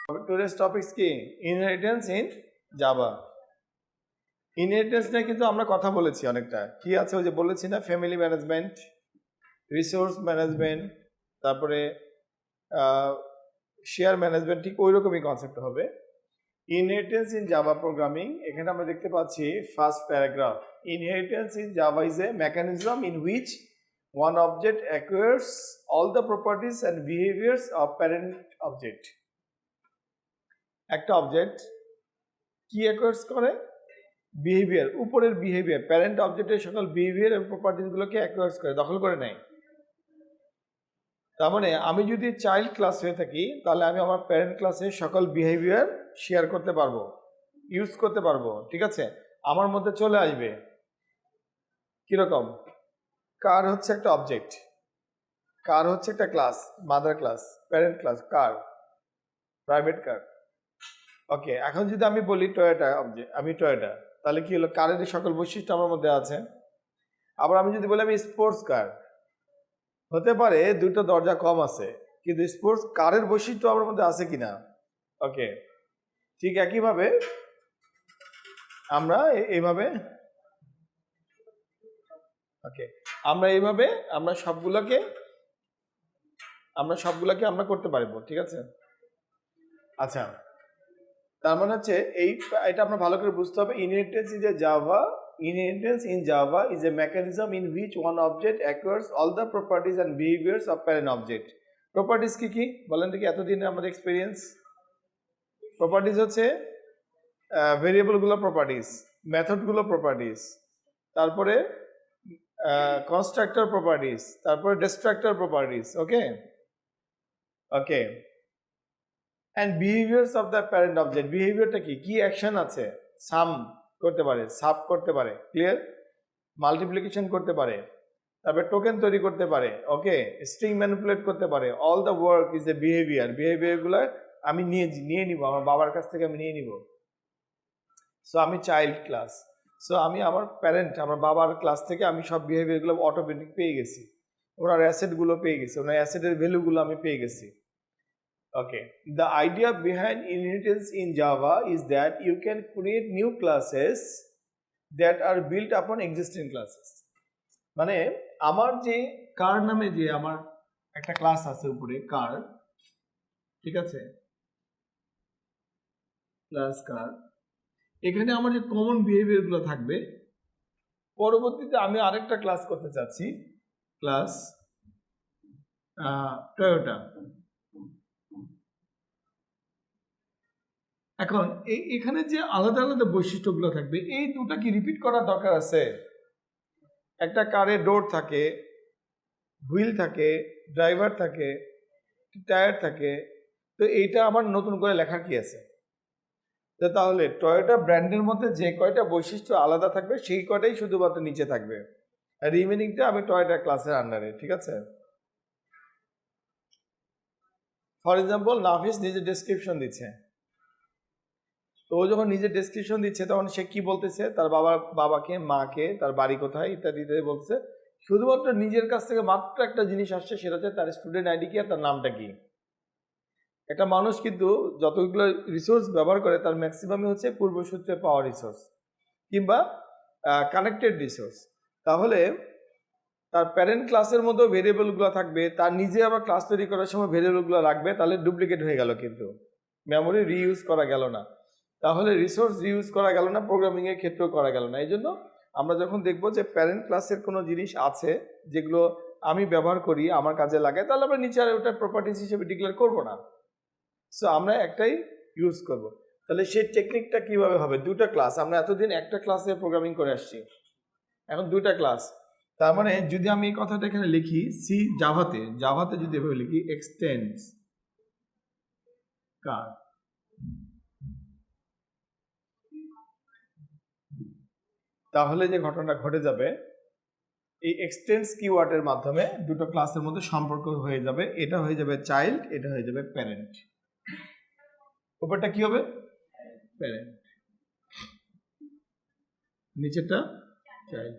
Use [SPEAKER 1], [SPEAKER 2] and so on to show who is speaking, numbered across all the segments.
[SPEAKER 1] Today's topic is কি inheritance in Java. Inheritance নিয়ে কিন্তু আমরা কথা বলেছি অনেকটা। কি আছে ওই যে বলেছি না, ফ্যামিলি ম্যানেজমেন্ট, রিসোর্স ম্যানেজমেন্ট, তারপরে শেয়ার ম্যানেজমেন্ট, ঠিক ওই রকমই কনসেপ্ট হবে। ইনহেরিটেন্স ইন জাভা প্রোগ্রামিং, এখানে আমরা দেখতে পাচ্ছি first paragraph, inheritance in Java is a mechanism in which one object acquires all the properties and behaviors of parent object. একটা অবজেক্ট কি অ্যাকোয়ার্স করে? বিহেভিয়ার, উপরের বিহেভিয়ার, প্যারেন্ট অবজেক্টের সকল বিহেভিয়ার এবং প্রপার্টিসগুলোকে অ্যাকোয়ার্স করে, দখল করে নেয়। তার মানে আমি যদি চাইল্ড ক্লাস হয়ে থাকি তাহলে আমি আমার প্যারেন্ট ক্লাসের সকল বিহেভিয়ার শেয়ার করতে পারবো, ইউজ করতে পারবো, ঠিক আছে, আমার মধ্যে চলে আসবে। কিরকম? কার হচ্ছে একটা অবজেক্ট, কার হচ্ছে একটা class, mother class, parent class, car, private car. Okay, এখন যদি আমি বলি টয়োটা অবজেক্ট, আমি টয়োটা, তাহলে কি হলো? কারের সকল বৈশিষ্ট্য আমার মধ্যে আছে। আবার আমি যদি বলি আমি স্পোর্টস কার, হতে পারে দুটো দরজা কম আছে, কিন্তু স্পোর্টস কারের বৈশিষ্ট্য আমার মধ্যে আছে কিনা। ওকে, ঠিক একইভাবে আমরা এইভাবে আমরা এইভাবে আমরা সবগুলোকে আমরা করতে পারবো, ঠিক আছে। আচ্ছা, তার মানে হচ্ছে এটা আপনার ভালো করে বুঝতে হবে। Inheritance in Java is a mechanism in which one object acquires all the properties and behaviors of parent object. Properties কি বলেন দেখি, এতদিনে আমাদের এক্সপেরিয়েন্স। প্রপার্টিজ হচ্ছে ভেরিয়েবল গুলো প্রপার্টিজ, মেথড গুলো প্রপার্টিজ, তারপরে কনস্ট্রাক্টর প্রপার্টিজ, তারপরে destructor properties. Okay and behaviors of the parent object. বিহেভিয়ারটা কি অ্যাকশন আছে? সাম করতে পারে, সাব করতে পারে, ক্লিয়ার, মাল্টিপ্লিকেশন করতে পারে, তারপরে টোকেন তৈরি করতে পারে, ওকে, স্ট্রিং ম্যানিপুলেট করতে পারে। All the work is a বিহেভিয়ারগুলো আমি নিয়ে নিব, আমার বাবার কাছ থেকে আমি নিয়ে নিব। সো আমি চাইল্ড ক্লাস, সো আমি আমার প্যারেন্ট, আমার বাবার ক্লাস থেকে আমি সব বিহেভিয়ারগুলো অটোমেটিক পেয়ে গেছি, ওনার অ্যাসেটগুলো পেয়ে গেছি, ওনার অ্যাসেটের ভ্যালুগুলো আমি পেয়ে গেছি। Okay, the idea behind inheritance in Java is that you can create new classes that are built upon existing classes. মানে আমার যে কার নামে যে আমার একটা ক্লাস আছে উপরে, কার, ঠিক আছে, ক্লাস কার, এখানে আমার যে কমন বিহেভিয়ার গুলো থাকবে, পরবর্তীতে আমি আরেকটা ক্লাস করতে চাচ্ছি, ক্লাস টয়োটা। এখন এখানে যে আলাদা আলাদা বৈশিষ্ট্যগুলো থাকবে, এই দুটা কি রিপিট করার দরকার আছে? একটা কারে ডোর থাকে, হুইল থাকে, ড্রাইভার থাকে, টায়ার থাকে, তো এইটা আমার নতুন করে লেখার কি আছে? তাহলে টয়োটা ব্র্যান্ডের মধ্যে যে কয়টা বৈশিষ্ট্য আলাদা থাকবে সেই কয়টাই শুধুমাত্র নিচে থাকবে, আর রিমেনিংটা আমি টয়োটা ক্লাসের আন্ডারে, ঠিক আছে। ফর এক্সাম্পল, নাফিস নিজে ডেসক্রিপশন দিচ্ছে, তো ও যখন নিজে ডেসক্রিপশন দিচ্ছে তখন সে কি বলতেছে? তার বাবাকে, মাকে, তার বাড়ি কোথায় ইত্যাদি ইত্যাদি বলছে। শুধুমাত্র নিজের কাছ থেকে মাত্র একটা জিনিস আসছে, সেটা হচ্ছে তার স্টুডেন্ট আইডি কি আর তার নামটা কি। একটা মানুষ কিন্তু যতগুলো রিসোর্স ব্যবহার করে তার ম্যাক্সিমামই হচ্ছে পূর্বসূত্রে পাওয়া রিসোর্স কিংবা কানেক্টেড রিসোর্স। তাহলে তার প্যারেন্ট ক্লাসের মধ্যেও ভেরিয়েবলগুলো থাকবে, তার নিজে আবার ক্লাস তৈরি করার সময় ভেরিয়েবলগুলো রাখবে, তাহলে ডুপ্লিকেট হয়ে গেল, কিন্তু মেমোরি রিইউজ করা গেল না, তাহলে রিসোর্স রিউজ করা গেল না, প্রোগ্রামিংয়ের ক্ষেত্রেও করা গেল না। এই জন্য আমরা যখন দেখব যে প্যারেন্ট ক্লাসের কোনো জিনিস আছে যেগুলো আমি ব্যবহার করি, আমার কাজে লাগে, তাহলে আমরা নিচে আর ওটা প্রপার্টিস হিসেবে ডিক্লেয়ার করব না, সো আমরা একটাই ইউজ করব। তাহলে সেই টেকনিকটা কিভাবে হবে? দুটো ক্লাস, আমরা এতদিন একটা ক্লাসে প্রোগ্রামিং করে আসছি, এখন দুটা ক্লাস। তার মানে যদি আমি এই কথাটা এখানে লিখি, জাভাতে যদি এভাবে লিখি, এক্সটেন্ডস কার, তাহলে যে ঘটনা ঘটে যাবে, এই এক্সটেন্স কিওয়ার্ডের মাধ্যমে দুটো ক্লাসের মধ্যে সম্পর্ক হয়ে যাবে। এটা হয়ে যাবে চাইল্ড, এটা হয়ে যাবে প্যারেন্ট। উপরটা কি হবে? প্যারেন্ট, নিচেরটা চাইল্ড।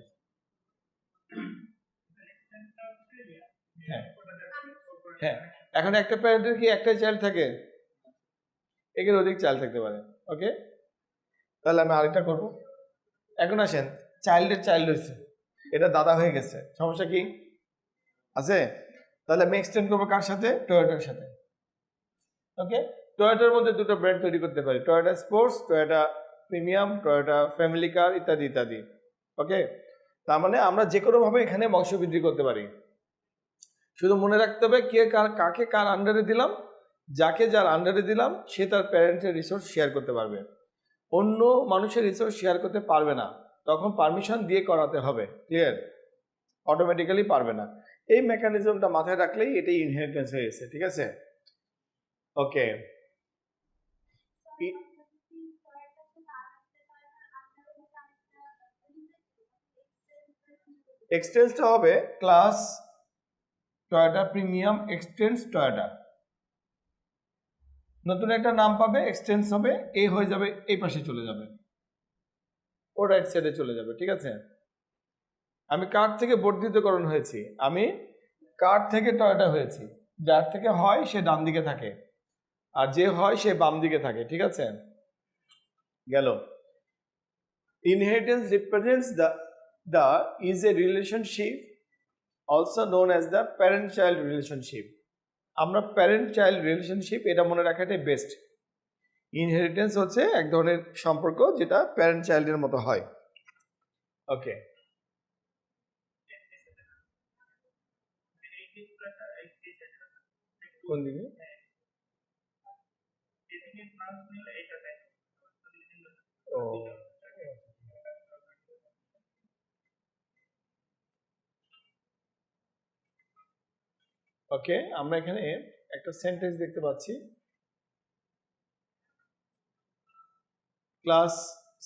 [SPEAKER 1] হ্যাঁ, এখন একটা প্যারেন্টের কি একটাই চাইল্ড থাকে? একের অধিক চাইল্ড থাকতে পারে। ওকে, তাহলে আমি আরেকটা করব। এখন আসেন, চাইল্ডের চাইল্ড হয়েছে, এটা দাদা হয়ে গেছে, সমস্যা কি আছে? তাহলে আমি এক্সটেন্ড করবো কার সাথে? টয়োটার সাথে। ওকে, টয়োটার মধ্যে দুটো ব্র্যান্ড তৈরি করতে পারি, Toyota sports, Toyota premium, Toyota family কার ইত্যাদি ইত্যাদি। ওকে, তার মানে আমরা যে কোনো ভাবে এখানে বংশবৃদ্ধি করতে পারি। শুধু মনে রাখতে হবে কে কাকে কার আন্ডারে দিলাম, যাকে যার আন্ডারে দিলাম সে তার প্যারেন্টের রিসোর্স শেয়ার করতে পারবে, অন্য মানুষের রিসোর্স শেয়ার করতে পারবে না, তখন পারমিশন দিয়ে করাতে হবে। ক্লিয়ার? অটোমেটিক্যালি পারবে না। এই মেকানিজমটা মাথায় রাখলেই এটাই ইনহেরিটেন্স হয়ে গেছে। ঠিক আছে? ওকে, এক্সটেন্সটা হবে ক্লাস টয়োটা প্রিমিয়াম এক্সটেন্স টয়োটা, নতুন একটা নাম পাবে, এক্সটেন্স হবে, এ হয়ে যাবে, এই পাশে চলে যাবে, ও রাইট সাইডে চলে যাবে। ঠিক আছে? আমি কার থেকে বর্ধিতকরণ হয়েছি? আমি কার থেকে টয়োটা হয়েছি। যার থেকে হয় সে ডান দিকে থাকে, আর যে হয় সে বাম দিকে থাকে। ঠিক আছে? গেল। Inheritance represents the is a relationship also known as the parent child relationship. আমরা প্যারেন্ট চাইল্ড রিলেশনশিপ এটা মনে রাখাটাই বেস্ট। ইনহেরিটেন্স হচ্ছে এক ধরনের সম্পর্ক যেটা প্যারেন্ট চাইল্ডের মতো হয়। ওকে, কোন দিকে? ও, ওকে, আমরা এখানে একটা সেন্টেন্স দেখতে পাচ্ছি, ক্লাস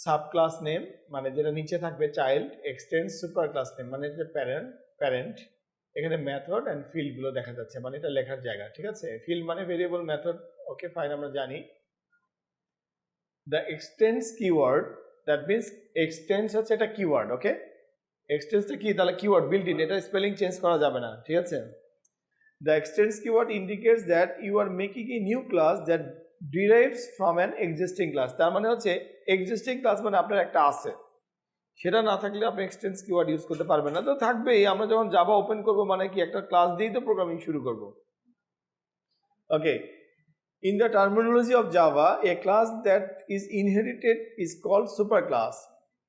[SPEAKER 1] সাব ক্লাস নেম মানে যেটা নিচে থাকবে চাইল্ড, এক্সটেন্স সুপার ক্লাস নেম মানে যে প্যারেন্ট, এখানে মেথড অ্যান্ড ফিল্ড গুলো দেখা যাচ্ছে, মানে এটা লেখার জায়গা। ঠিক আছে? ফিল্ড মানে ভেরিয়েবল, মেথড ওকে ফাইন, আমরা জানি। The extends keyword, that means extends হচ্ছে একটা কিওয়ার্ড। ওকে, এক্সটেন্সটা কি? তাহলে কিওয়ার্ড বিল্ট ইন, এটা স্পেলিং চেঞ্জ করা যাবে না। ঠিক আছে? The extends keyword indicates that you are making a new class that derives from an existing class. তার মানে হচ্ছে এক্সিস্টিং ক্লাস মানে আপনার একটা আছে, সেটা না থাকলে আপনি এক্সটেন্স কিওয়ার্ড ইউজ করতে পারবেন না। তো থাকবেই, আমরা যখন জাভা ওপেন করব মানে কি একটা ক্লাস দিয়েই তো প্রোগ্রামিং শুরু করব। ওকে, in the terminology of Java, a class that is inherited is called superclass.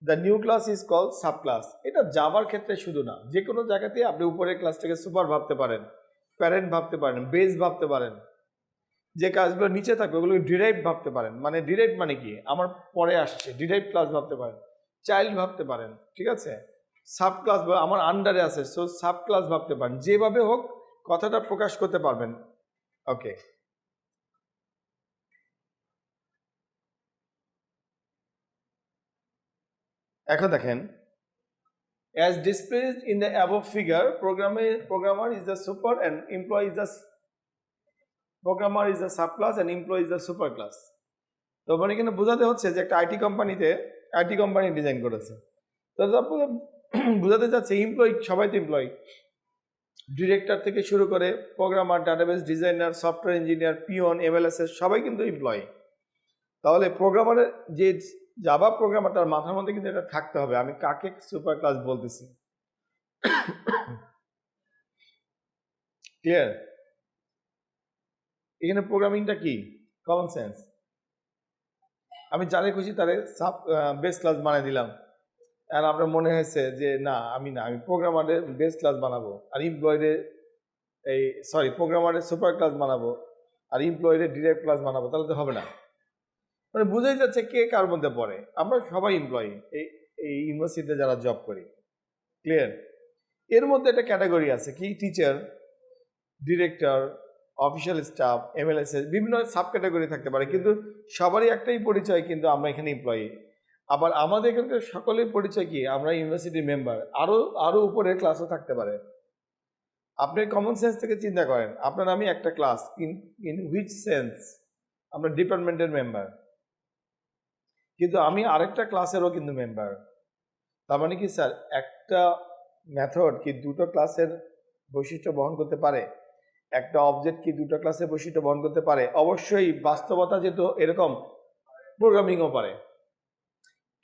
[SPEAKER 1] The new class is called subclass. এটা জাভার ক্ষেত্রে শুধু না, যে কোনো জায়গাতে আপনি উপরের ক্লাসটাকে সুপার ভাবতে পারেন, প্যারেন্ট ভাবতে পারেন, বেস ভাবতে পারেন, যে কাজগুলো নিচে থাকবে ওগুলো ডিরাইভ ভাবতে পারেন। মানে ডিরাইভ মানে কি? আমার পরে আসছে, ডিরাইভ ক্লাস ভাবতে পারেন, চাইল্ড ভাবতে পারেন। ঠিক আছে? সাব ক্লাস আমার আন্ডারে আছে, সো সাব ক্লাস ভাবতে পারেন, যেভাবে হোক কথাটা প্রকাশ করতে পারবেন। ওকে, এখন দেখেন, as displayed in the above figure, programmer is the super and employee is the programmer is the subclass and employee is the superclass. তো মানে এখানে বোঝাতে হচ্ছে যে একটা আইটি কোম্পানি ডিজাইন করেছে, তো তারপরে বোঝাতে চাচ্ছে এমপ্লয়ি, সবাই তো এমপ্লয়ি, ডিরেক্টর থেকে শুরু করে programmer, database designer, software engineer, peon, MLSS সবাই কিন্তু এমপ্লয়ি। তাহলে প্রোগ্রামারের যে জাভা প্রোগ্রামার তার মাথার মধ্যে কিন্তু এটা থাকতে হবে, আমি কাকে সুপার ক্লাস বলতেছি। ক্লিয়ার? এখানে প্রোগ্রামিংটা কি? Common sense. আমি যারে খুশি তারে বেস ক্লাস বানিয়ে দিলাম, আর আপনার মনে হয়েছে যে না আমি প্রোগ্রামারের বেস ক্লাস বানাবো আর এমপ্লয়ীদের প্রোগ্রামারের সুপার ক্লাস বানাবো আর এমপ্লয়ীদের ডিরাইভ ক্লাস বানাবো, তাহলে তো হবে না। মানে বুঝাই যাচ্ছে কে কার মধ্যে পড়ে। আমরা সবাই এমপ্লয়ি এই ইউনিভার্সিটিতে যারা জব করি। ক্লিয়ার? এর মধ্যে একটা ক্যাটাগরি আছে কি? Teacher, director, official staff, MLSS, বিভিন্ন সাব ক্যাটাগরি থাকতে পারে, কিন্তু সবারই একটাই পরিচয়, কিন্তু আমরা এখানে এমপ্লয়ি। আবার আমাদের এখানকার সকলের পরিচয় কি? আমরা ইউনিভার্সিটির মেম্বার। আরো উপরের ক্লাসও থাকতে পারে। আপনি কমন সেন্স থেকে চিন্তা করেন, আপনার আমি একটা ক্লাস, ইন হুইচ সেন্স? আমরা ডিপার্টমেন্টের মেম্বার, কিন্তু আমি আরেকটা ক্লাসেরও কিন্তু মেম্বার। তার মানে কি স্যার, একটা মেথড কি দুটো ক্লাসের বৈশিষ্ট্য বহন করতে পারে? একটা অবজেক্ট কি দুটো ক্লাসের বৈশিষ্ট্য বহন করতে পারে? অবশ্যই, বাস্তবতা যেহেতু এরকম, প্রোগ্রামিংও পারে।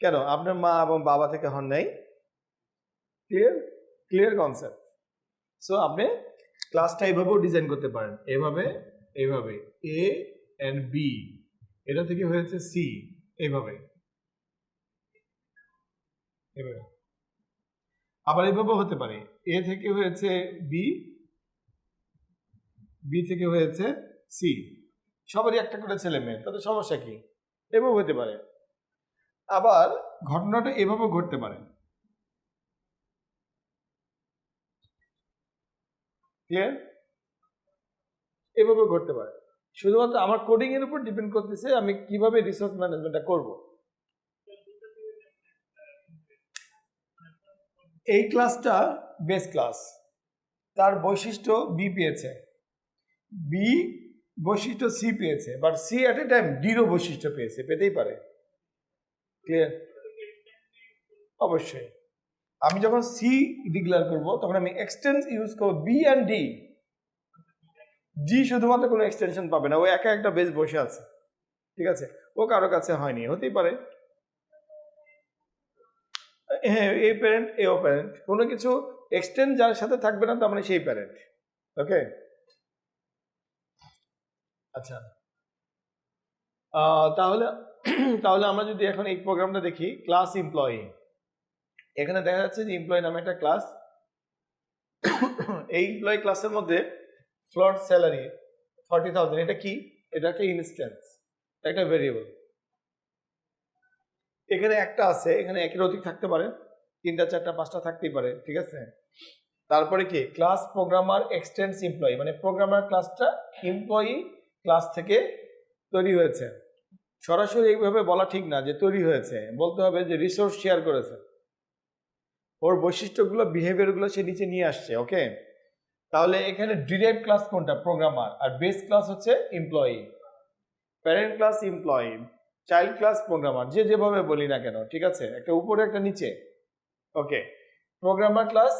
[SPEAKER 1] কেন? আপনার মা এবং বাবা থেকে হন নাই? ক্লিয়ার? Clear concept. সো আপনি ক্লাসটা এইভাবেও ডিজাইন করতে পারেন, এইভাবে, এইভাবে এ এন্ড বি, এটা থেকে হয়েছে সি, এইভাবে, এইভাবে। আবার এইভাবেও হতে পারে, এ থেকে হয়েছে বি, বি থেকে হয়েছে সি। সবারই একটা করে ছেলে মেয়ে, তাতে সমস্যা কি? এভাবে হতে পারে। আবার ঘটনাটা এভাবেও ঘটতে পারে। ক্লিয়ার? এভাবে ঘটতে পারে। শুধুমাত্র আমার কোডিং এর উপর ডিপেন্ড করতেছে আমি কিভাবে রিসোর্স ম্যানেজমেন্টটা করব। এই ক্লাসটা বেস ক্লাস, তার বৈশিষ্ট্য বি পেয়েছে, বি বৈশিষ্ট্য সি পেয়েছে, but C at a time ডিরও বৈশিষ্ট্য পেয়েছে, পেতেই পারে। ক্লিয়ার? অবশ্যই। আমি যখন সি ডিক্লেয়ার করব তখন আমি এক্সটেন্স ইউজ করব বি অ্যান্ড ডি। জি শুধুমাত্র কোনো এক্সটেনশন পাবে না, ও একা একটা বেস বসে আছে, ঠিক আছে? ও কারো কাছে হয়নি, হতেই পারে। হ্যাঁ, এই প্যারেন্ট এও প্যারেন্ট, কোনো কিছু এক্সটেন্ড যার সাথে থাকবে না তার মানে সেই প্যারেন্ট। ওকে, আচ্ছা। তাহলে তাহলে আমরা যদি এখন এই প্রোগ্রামটা দেখি, ক্লাস এমপ্লয়ি, এখানে দেখা যাচ্ছে যে এমপ্লয়ি নামে একটা ক্লাস। এই এমপ্লয়ি ক্লাসের মধ্যে ফ্লোট স্যালারি 40,000, এটা কি? এটা একটা ইনস্ট্যান্স, একটা ভেরিয়েবল। এখানে একটা আছে, এখানে একের অধিক থাকতে পারে, 3টা 4টা 5টা থাকতেই পারে, ঠিক আছে? তারপরে কি? ক্লাস প্রোগ্রামার এক্সটেন্স এমপ্লয়ি, মানে প্রোগ্রামার ক্লাসটা এমপ্লয়ি ক্লাস থেকে তৈরি হয়েছে। সরাসরি এইভাবে বলা ঠিক না যে তৈরি হয়েছে, বলতে হবে যে রিসোর্স শেয়ার করেছে, ওর বৈশিষ্ট্যগুলো বিহেভিয়ারগুলো সে নিচে নিয়ে আসছে। ওকে, তাহলে এখানে ডিরাইভ ক্লাস কোনটা? প্রোগ্রামার। আর বেস ক্লাস হচ্ছে employee, parent class employee, child class programmer, যে যেভাবে বলি না কেন, ঠিক আছে? একটা উপরে একটা নিচে। ওকে, প্রোগ্রামার ক্লাস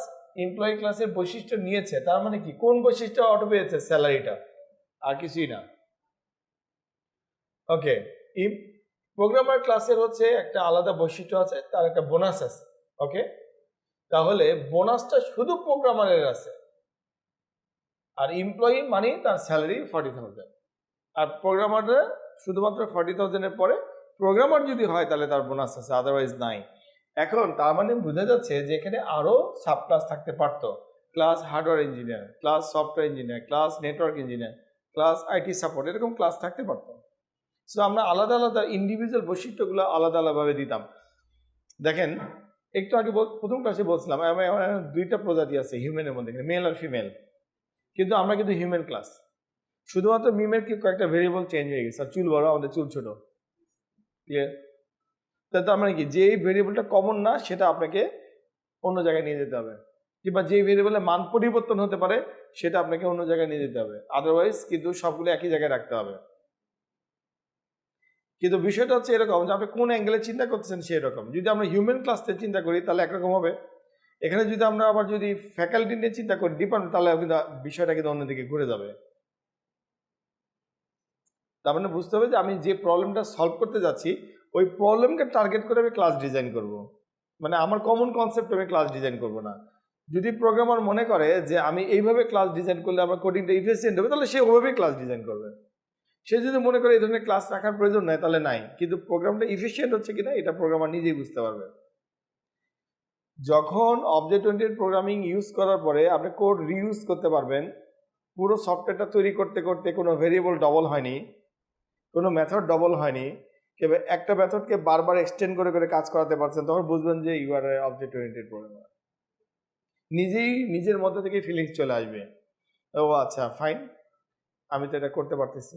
[SPEAKER 1] এমপ্লয়ি ক্লাসের বৈশিষ্ট্য নিয়েছে, তার মানে কি? কোন বৈশিষ্ট্য অটো পেয়েছে? স্যালারিটা, আর কিছুই না। ওকে, প্রোগ্রামার ক্লাসের হচ্ছে একটা আলাদা বৈশিষ্ট্য আছে, তার একটা বোনাস আছে। ওকে, তাহলে বোনাসটা শুধু প্রোগ্রামারের আছে, আর এমপ্লয়ি মানে তার স্যালারি 40,000, আর প্রোগ্রামাররা শুধুমাত্র 40,000 এর পরে প্রোগ্রামার যদি হয় তাহলে তার বোনাস আছে, আদারওয়াইজ নাই। এখন তার মানে বোঝা যাচ্ছে যে এখানে আরো সাব ক্লাস থাকতে পারতো, class hardware engineer, class software engineer, class network engineer, class IT support, এরকম ক্লাস থাকতে পারতো। সো আমরা আলাদা আলাদা ইন্ডিভিজুয়াল বৈশিষ্ট্যগুলো আলাদা আলাদাভাবে দিতাম। দেখেন, একটু আগে প্রথম ক্লাসে বলছিলাম আমার 2টা প্রজাতি আছে হিউম্যানের মধ্যে, মেল আর ফিমেল, কিন্তু আমরা কিন্তু হিউম্যান ক্লাস, শুধুমাত্র মিমের কি কয়েকটা ভেরিয়েবল চেঞ্জ হয়ে গেছে, আর চুল বড়, আমাদের চুল ছোট। ক্লিয়ার? তার মানে কি? যে ভেরিয়েবলটা কমন না সেটা আপনাকে অন্য জায়গায় নিয়ে যেতে হবে, কিংবা যে ভেরিয়েবলের মান পরিবর্তন হতে পারে সেটা আপনাকে অন্য জায়গায় নিয়ে যেতে হবে, আদারওয়াইজ কিন্তু সবগুলো একই জায়গায় রাখতে হবে। কিন্তু বিষয়টা হচ্ছে এরকম যে আপনি কোন অ্যাঙ্গেলে চিন্তা করতেছেন সেরকম। যদি আমরা হিউম্যান ক্লাস থেকে চিন্তা করি তাহলে একরকম হবে, এখানে যদি আমরা আবার যদি ফ্যাকাল্টি নিয়ে চিন্তা করি, ডিপার্টমেন্ট, তাহলে কিন্তু বিষয়টা কিন্তু অন্যদিকে ঘুরে যাবে। তার মানে বুঝতে হবে যে আমি যে প্রবলেমটা সলভ করতে যাচ্ছি ওই প্রবলেমকে টার্গেট করে আমি ক্লাস ডিজাইন করব, মানে আমার কমন কনসেপ্ট আমি ক্লাস ডিজাইন করব না। যদি প্রোগ্রামার মনে করে যে আমি এইভাবে ক্লাস ডিজাইন করলে আমার কোডিংটা ইফিসিয়েন্ট হবে, তাহলে সে ওভাবেই ক্লাস ডিজাইন করবে। সে যদি মনে করে এই ধরনের ক্লাস রাখার প্রয়োজন নাই, তাহলে নাই। কিন্তু প্রোগ্রামটা ইফিসিয়েন্ট হচ্ছে কিনা এটা প্রোগ্রামার নিজেই বুঝতে পারবে। যখন অবজেক্ট ওরিয়েন্টেড প্রোগ্রামিং ইউজ করার পরে আপনি কোড রিইউজ করতে পারবেন, পুরো সফটওয়্যারটা তৈরি করতে করতে কোনো ভেরিয়েবল ডবল হয়নি, কোনো মেথড ডবল হয়নি, কেবল একটা মেথডকে বারবার এক্সটেন্ড করে করে কাজ করাতে পারছেন, তখন বুঝবেন যে you are object oriented programmer. নিজেই নিজের মধ্যে থেকে ফিলিংস চলে আসবে, ও আচ্ছা ফাইন, আমি তো এটা করতে পারতেছি।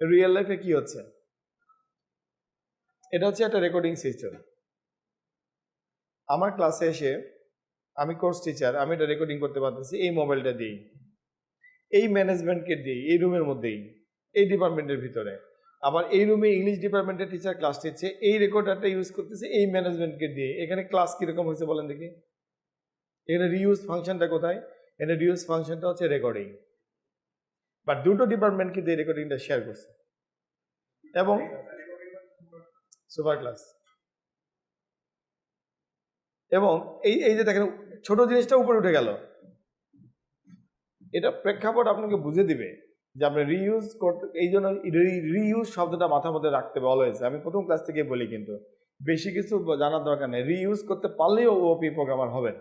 [SPEAKER 1] রিয়েল লাইফে কি হচ্ছে? এটা হচ্ছে একটা রেকর্ডিং সিস্টেম। আমার ক্লাসে এসে আমি কোর্স টিচার, আমি এটা রেকর্ডিং করতে পারতেছি এই মোবাইলটা দিয়েই, এই ম্যানেজমেন্টকে দিয়ে, এই রুমের মধ্যেই, এই ডিপার্টমেন্টের ভিতরে। আবার এই রুমে ইংলিশ ডিপার্টমেন্টের টিচার ক্লাস নিচ্ছে, এই রেকর্ডারটা ইউজ করতেছে এই ম্যানেজমেন্টকে দিয়ে। এখানে ক্লাস কিরকম হয়েছে বলেন দেখি? এখানে রিইউজ ফাংশনটা কোথায়? এখানে রিউজ ফাংশনটা হচ্ছে রেকর্ডিং, বাট দুটো ডিপার্টমেন্ট কিন্তু এই রেকর্ডিংটা শেয়ার করছে এবং সুপার ক্লাস। এবং এই যে দেখেন ছোট জিনিসটা উপরে উঠে গেল, এটা প্রেক্ষাপট আপনাকে বুঝে দিবে যে আপনি রিইউজ করতে, এই জন্য রিইউজ শব্দটা মাথার মধ্যে রাখতে হবে অলওয়েজ। আমি প্রথম ক্লাস থেকে বলি, কিন্তু বেশি কিছু জানার দরকার নেই। রিইউজ করতে পারলেও ওপি প্রোগ্রামার হবেন।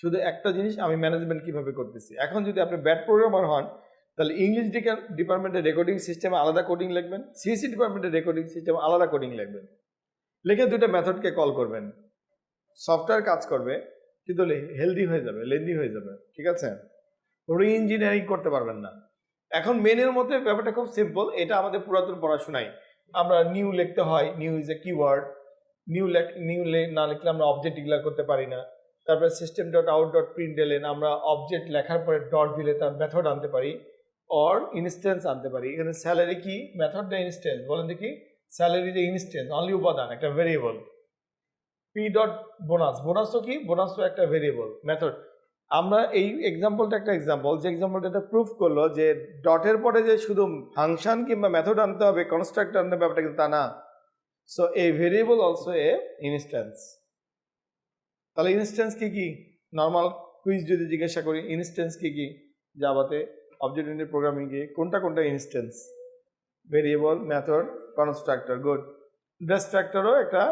[SPEAKER 1] শুধু একটা জিনিস, আমি ম্যানেজমেন্ট কিভাবে করতেছি। এখন যদি আপনি ব্যাড প্রোগ্রামার হন, তাহলে ইংলিশ ডিপার্টমেন্টের রেকর্ডিং সিস্টেমে আলাদা কোডিং লিখবেন, সিএসি ডিপার্টমেন্টের রেকর্ডিং সিস্টেমে আলাদা কোডিং লিখবেন, লিখে দুটো মেথডকে কল করবেন। সফটওয়্যার কাজ করবে কিন্তু হেলদি হয়ে যাবে, লেন্দি হয়ে যাবে, ঠিক আছে? রি ইঞ্জিনিয়ারিং করতে পারবেন না। এখন মেনের মধ্যে ব্যাপারটা খুব সিম্পল, এটা আমাদের পুরাতন পড়াশোনায় আমরা নিউ লিখতে হয়, new is a keyword, new না লিখলে আমরা অবজেক্ট ডিক্লেয়ার করতে পারি না। তারপরে system dot out dot print এলেন, আমরা অবজেক্ট লেখার পরে ডট দিলে তার মেথড আনতে পারি অর ইনস্ট্যান্স আনতে পারি। এখানে স্যালারি কি, মেথডটা ইনস্ট্যান্স, বলেন দেখি। স্যালারি যে ইনস্ট্যান্স, অনলি উপাদান, একটা ভেরিয়েবল। পি ডট বোনাস, বোনাসও কি, বোনাসও একটা ভেরিয়েবল মেথড। আমরা এই এক্সাম্পলটা একটা এক্সাম্পল, যে এক্সাম্পলটা এটা প্রুফ করলো যে ডটের পরে যে শুধু ফাংশন কিংবা মেথড আনতে হবে, কনস্ট্রাক্টর আনতে হবে, ব্যাপারটা কিন্তু তা না। So A variable also a instance. তাহলে ইনস্ট্যান্স কি কি, নর্মাল কুইজ যদি জিজ্ঞাসা করি ইনস্ট্যান্স কি কি জাভাতে, অবজেক্ট ওরিয়েন্টেড প্রোগ্রামিংয়ে কোনটা instance? Variable, method, constructor. Good. ডিস্ট্রাক্টরও একটা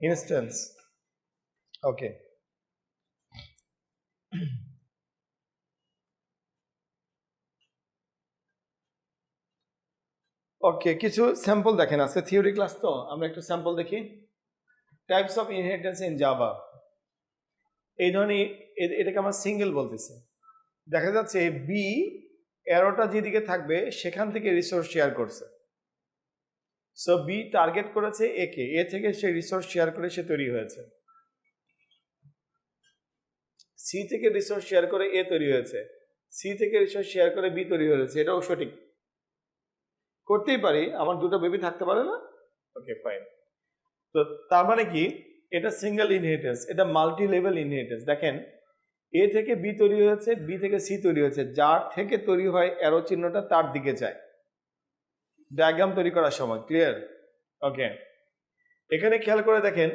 [SPEAKER 1] ইনস্ট্যান্স। ওকে, ওকে, কিছু স্যাম্পল দেখেন। আজকে থিওরি ক্লাস তো আমরা একটু স্যাম্পল দেখি। Types of inheritance in Java. এই ধরনের এটাকে আমরা সিঙ্গেল বলতেছি। দেখা যাচ্ছে বি অ্যারোটা যেদিকে থাকবে সেখান থেকে রিসোর্স শেয়ার করছে। সো বি টার্গেট করেছে এ কে, এ থেকে সে রিসোর্স শেয়ার করে সে তৈরি হয়েছে। সি থেকে রিসোর্স শেয়ার করে এ তৈরি হয়েছে, সি থেকে রিসোর্স শেয়ার করে বি তৈরি হয়েছে। এটাও সঠিক, করতেই পারি, আমার দুটো বেবি থাকতে পারে না? ওকে, ফাইন। তো তার মানে কি, এটা সিঙ্গেল ইনহেরিটেন্স, এটা মাল্টি লেভেল ইনহেরিটেন্স। দেখেন এ থেকে বি তৈরি হয়েছে, বি থেকে সি তৈরি হয়েছে, যার থেকে তৈরি হয় অ্যারো চিহ্নটা তার দিকে যায় ডায়াগ্রাম তৈরি করার সময়। ক্লিয়ার? ওকে, এখানে খেয়াল করে দেখেন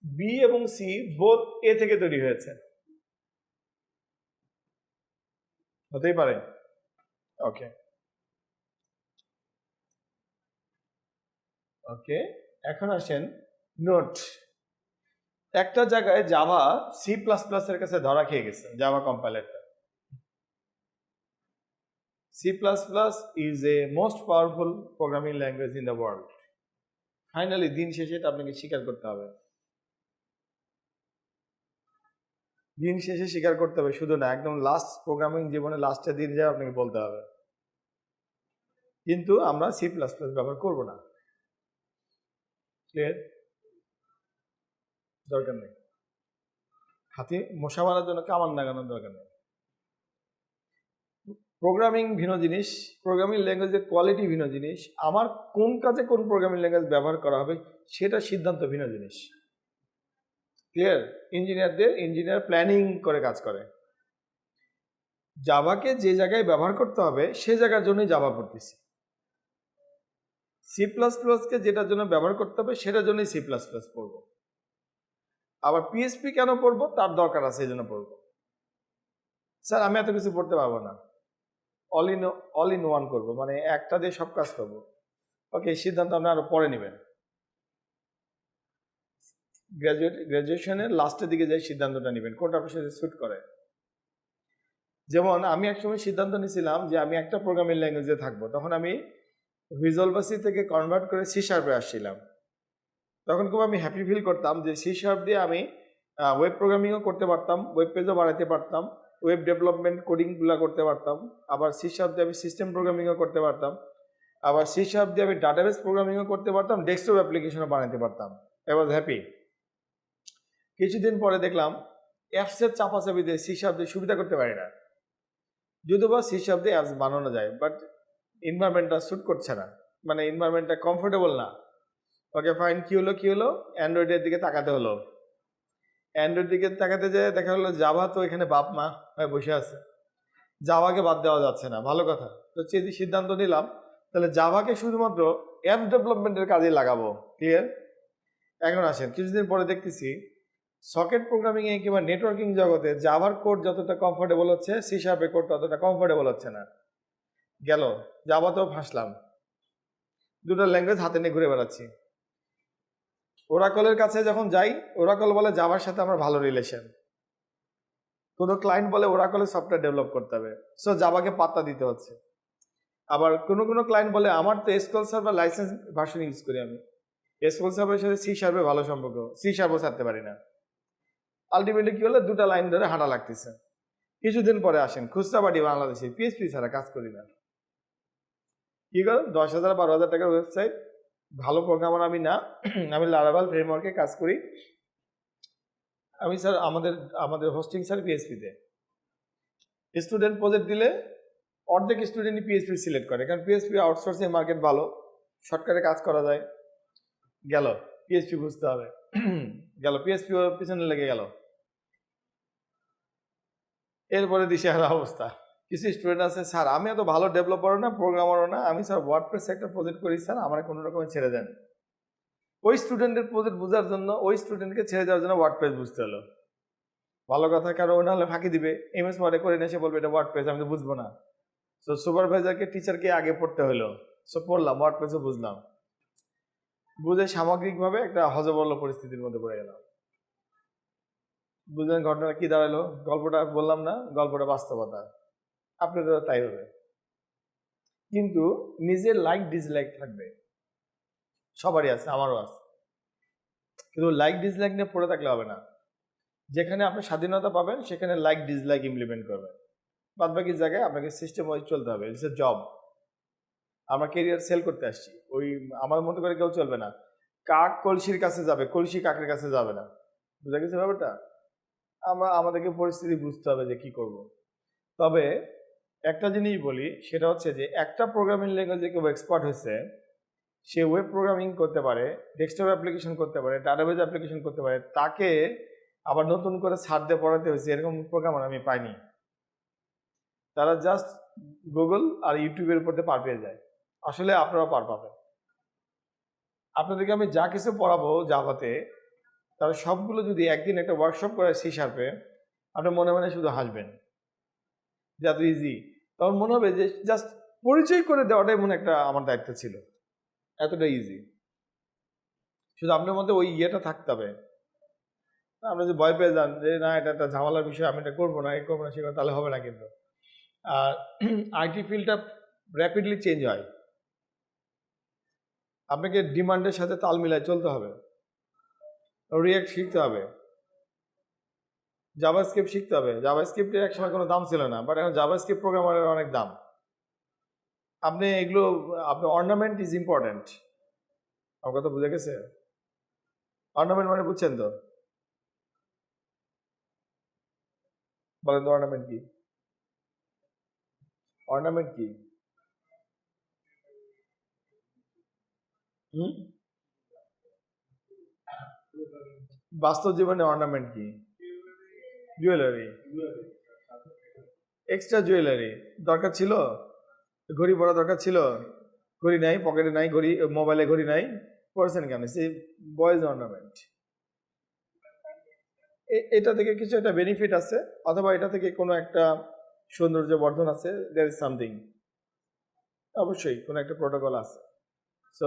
[SPEAKER 1] বি এবং সি বোথ এ থেকে তৈরি হয়েছে, হতেই পারে। ওকে, ওকে, এখন আসেন নোট। একটা জায়গায় জাভা সি প্লাস প্লাস এর কাছে ধরা খেয়ে গেছে, জাভা কম্পাইলারটা। C plus plus is a most powerful programming language in the world. Finally দিন শেষে এটা আপনাকে স্বীকার করতে হবে। দিন শেষে স্বীকার করতে হবে, শুধু না, একদম লাস্ট প্রোগ্রামিং জীবনে লাস্টের দিন যায় আপনাকে বলতে হবে। কিন্তু আমরা সি প্লাস প্লাস ব্যবহার করবো না। ক্লিয়ার? দরকার নেই, হাতে মশা মারার জন্য কামান লাগানোর দরকার নেই। প্রোগ্রামিং ভিন্ন জিনিস, প্রোগ্রামিং ল্যাঙ্গুয়েজের কোয়ালিটি ভিন্ন জিনিস, আমার কোন কাজে কোন প্রোগ্রামিং ল্যাঙ্গুয়েজ ব্যবহার করা হবে সেটা সিদ্ধান্ত ভিন্ন জিনিস। ক্লিয়ার? ইঞ্জিনিয়ার প্ল্যানিং করে কাজ করে। জাভাকে যে জায়গায় ব্যবহার করতে হবে সে জায়গার জন্যই জাভা পড়তেছি। সি প্লাস প্লাসকে যেটার জন্য ব্যবহার করতে হবে সেটার জন্যই সি প্লাস প্লাস পড়বো। আবার পিএসপি কেন পড়বো, তার দরকার আছে, এই জন্য পড়বো। স্যার আমি এত কিছু পড়তে পারবো না, অল ইন ওয়ান করবো, মানে একটা দিয়ে সব কাজ করবো। ওকে, সিদ্ধান্ত আপনি আরো পরে নেবেন, গ্রাজুয়েশনের লাস্টের দিকে যাই সিদ্ধান্তটা নেবেন কোনটা আপনার সাথে স্যুট করে। যেমন আমি একসময় সিদ্ধান্ত নিয়েছিলাম যে আমি একটা প্রোগ্রামিং ল্যাঙ্গুয়েজে থাকবো, তখন আমি ভিজুয়াল বেসিক থেকে কনভার্ট করে সি শার্পে আসছিলাম। তখন খুব আমি হ্যাপি ফিল করতাম যে সি শার্প দিয়ে আমি ওয়েব প্রোগ্রামিংও করতে পারতাম, ওয়েব পেজও বানাতে পারতাম, ওয়েব ডেভেলপমেন্ট কোডিংগুলো করতে পারতাম, আবার সি শার্প দিয়ে আমি সিস্টেম প্রোগ্রামিংও করতে পারতাম, আবার সি শার্প দিয়ে আমি ডাটাবেস প্রোগ্রামিংও করতে পারতাম, ডেস্কটপ অ্যাপ্লিকেশনও বানাতে পারতাম। I was happy. কিছুদিন পরে দেখলাম অ্যাপসের চাপাচাপি দিয়ে সি শার্প দিয়ে সুবিধা করতে পারি না। যদিও বা সি শার্প দিয়ে অ্যাপস বানানো যায়, বাট এনভায়রনমেন্টটা স্যুট করছে না, মানে এনভায়রনমেন্টটা কমফোর্টেবল না। ওকে ফাইন, কি হলো অ্যান্ড্রয়েডের দিকে তাকাতে হলো। অ্যান্ড্রয়েড দিকে তাকাতে যায় দেখা গেলো জাভা তো এখানে বাপ মা হয়ে বসে আছে, জাভাকে বাদ দেওয়া যাচ্ছে না, ভালো কথা। তো যদি সিদ্ধান্ত নিলাম তাহলে জাভাকে শুধুমাত্র অ্যাপ ডেভেলপমেন্টের কাজে লাগাবো। ক্লিয়ার? এখন আসেন কিছুদিন পরে দেখতেছি সকেট প্রোগ্রামিং এ কিংবা নেটওয়ার্কিং জগতে জাভার কোড যতটা কমফোর্টেবল হচ্ছে সি শার্পের কোড ততটা কমফোর্টেবল হচ্ছে না। গেল, জাভাতেও ফাঁসলাম, দুটো ল্যাঙ্গুয়েজ হাতে নিয়ে ঘুরে বেড়াচ্ছি। ওরাকলের কাছে যখন যাই, ওরাকল বলে জাভার সাথে আমার ভালো রিলেশন। কোনো ক্লায়েন্ট বলে ওরাকলের সফটওয়্যার ডেভেলপ করতে হবে, সো জাভাকে পাত্তা দিতে হচ্ছে। আবার কোনো ক্লায়েন্ট বলে আমার তো SQL server licence version use করি আমি, এসকিউএল সার্ভারের সাথে সি শার্পে ভালো সম্পর্ক, সি শার্পও ছাড়তে পারি না। আলটিমেটলি কি হলো, দুটা লাইন ধরে হাঁটা লাগতেছে। কিছুদিন পরে আসেন খুচরাবাড়ি বাংলাদেশে পিএইচপি ছাড়া কাজ করি না। কি করো, 10,000 12,000 টাকার ওয়েবসাইট, ভালো প্রোগ্রামার আমি না, আমি লারাভেল ফ্রেমওয়ার্কে কাজ করি। আমি স্যার আমাদের হোস্টিং স্যার পিএইচপিতে। স্টুডেন্ট প্রজেক্ট দিলে অর্ধেক স্টুডেন্টই পিএইচপি সিলেক্ট করে, কারণ পিএইচপি আউটসোর্সিং মার্কেট ভালো, শর্টকাটে কাজ করা যায়। গেল পিএইচপি বুঝতে হবে, গেল পিএইচপি ওর পিছনে লেগে গেল। এরপরে দিশেহারা অবস্থা। কিছু স্টুডেন্ট আছে, স্যার আমি এত ভালো ডেভেলপারও না প্রোগ্রামারও না, আমি স্যার ওয়ার্ডপ্রেস একটা প্রজেক্ট করি স্যার, আমার কোনো রকমে ছেড়ে দেন। ওই স্টুডেন্টের প্রজেক্ট বোঝার জন্য ওই স্টুডেন্টকে ছেড়ে দেওয়ার জন্য ওয়ার্ডপ্রেস বুঝতে হলো। ভালো কথা, কারণ ও নাহলে ফাঁকি দিবে, এমএস ওয়ার্ডে করে নিয়ে এসে বলবে এটা ওয়ার্ডপ্রেস, আমি তো বুঝবো না। সো সুপারভাইজারকে টিচারকে আগে পড়তে হলো, সো পড়লাম, ওয়ার্ডপ্রেসও বুঝলাম, বুঝে সামগ্রিকভাবে একটা হজবরল পরিস্থিতির মধ্যে পড়ে গেলাম। বুঝলেন ঘটনাটা কি দাঁড়ালো? গল্পটা বললাম না, গল্পটা বাস্তবতা, আপনাদেরও তাই হবে। কিন্তু নিজের লাইক ডিসলাইক থাকবে, সবারই আছে, আমারও আছে। কিন্তু লাইক ডিসলাইক নিয়ে পড়ে থাকলে হবে না। যেখানে আপনি স্বাধীনতা পাবেন সেখানে লাইক ডিসলাইক ইমপ্লিমেন্ট করবেন, বাদ বাকি জায়গায় আপনাকে সিস্টেম ওয়াইজ চলতে হবে। ইটস এ জব, আমরা কেরিয়ার সেল করতে আসছি, ওই আমার মতো করে কেউ চলবে না। কাক কলসির কাছে যাবে, কলসি কাকের কাছে যাবে না। বুঝা গেছে ব্যাপারটা? আমাদেরকে পরিস্থিতি বুঝতে হবে যে কি করব। তবে একটা জিনিস বলি, সেটা হচ্ছে যে একটা প্রোগ্রামিং ল্যাঙ্গুয়েজে কেউ এক্সপার্ট হয়েছে, সে ওয়েব প্রোগ্রামিং করতে পারে, ডেস্কটপ অ্যাপ্লিকেশন করতে পারে, ডাটাবেজ অ্যাপ্লিকেশন করতে পারে, তাকে আবার নতুন করে ছাড় দিয়ে পড়াতে হয়েছে এরকম প্রোগ্রামার আমি পাইনি। তারা জাস্ট গুগল আর ইউটিউবের উপরে পার পেয়ে যায়। আসলে আপনারা পার পাবেন। আপনাদেরকে আমি যা কিছু পড়াবো জাভাতে, তারা সবগুলো যদি একদিন একটা ওয়ার্কশপ করে সি শার্পে, আপনার মনে মনে শুধু হাসবেন যে এত ইজি। তখন মনে হবে যে জাস্ট পরিচয় করে দেওয়াটাই মনে একটা আমার দায়িত্ব ছিল, এতটা ইজি। শুধু আপনার মধ্যে ওই ইয়েটা থাকতে হবে। আপনি যদি ভয় পেয়ে যান যে না এটা একটা ঝামেলার বিষয়, আমি এটা করবো না, এই করবো না, সে তাহলে হবে না। কিন্তু আর আইটি ফিল্ডটা র্যাপিডলি চেঞ্জ হয়, আপনাকে ডিমান্ডের সাথে তাল মিলায় চলতে হবে, রিয়াক্ট শিখতে হবে, জাভাস্ক্রিপ্ট শিখতে হবে। জাভাস্ক্রিপ্টের এক সময় কোনো দাম ছিল না, বাট এখন জাভাস্ক্রিপ্ট প্রোগ্রামারের অনেক দাম। আপনি এগুলো, আপনার অর্নামেন্ট ইজ ইম্পর্টেন্ট। আমার কথা বুঝে গেছে? অর্নামেন্ট মানে বুঝছেন তো? বলেন তো অর্নামেন্ট কি? অর্নামেন্ট কি? বাস্তব জীবনে অর্নামেন্ট কি? জুয়েলারি, এক্সট্রা জুয়েলারি দরকার ছিল, ঘড়ি পরা দরকার ছিল, ঘড়ি নাই, পকেটে নাই ঘড়ি, মোবাইলে ঘড়ি নাই, পড়ছেন কেন? সে বয়েজ অর্নামেন্ট। এটা থেকে কিছু একটা বেনিফিট আছে, অথবা এটা থেকে কোনো একটা সৌন্দর্য বর্ধন আছে, দেয়ার ইজ সামথিং, অবশ্যই কোনো একটা প্রোটোকল আছে। সো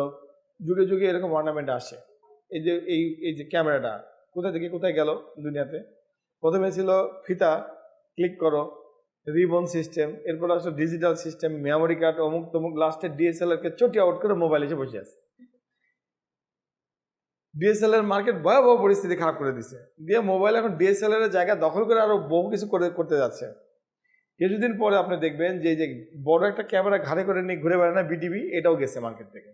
[SPEAKER 1] যুগে যুগে এরকম অর্নামেন্ট আসে। এই যে ক্যামেরাটা কোথা থেকে কোথায় গেল দুনিয়াতে? প্রথমে ছিল ফিতা, ক্লিক করো, রিবন সিস্টেম, এরপর আসলে ডিজিটাল সিস্টেম, মেমোরি কার্ড, অমুক তমুক, লাস্টে ডিএসএলআর কে চটি আউট করে মোবাইল এসে বসে আছে। ডিএসএলআর মার্কেট ভয়াবহ পরিস্থিতি খারাপ করে দিছে, দিয়ে মোবাইল এখন ডিএসএলআর এর জায়গা দখল করে আরো বহু কিছু করতে যাচ্ছে। কিছুদিন পরে আপনি দেখবেন যে এই যে বড় একটা ক্যামেরা ঘাড়ে করে নিয়ে ঘুরে বেড়ায় না বিটিভি, এটাও গেছে মার্কেট থেকে।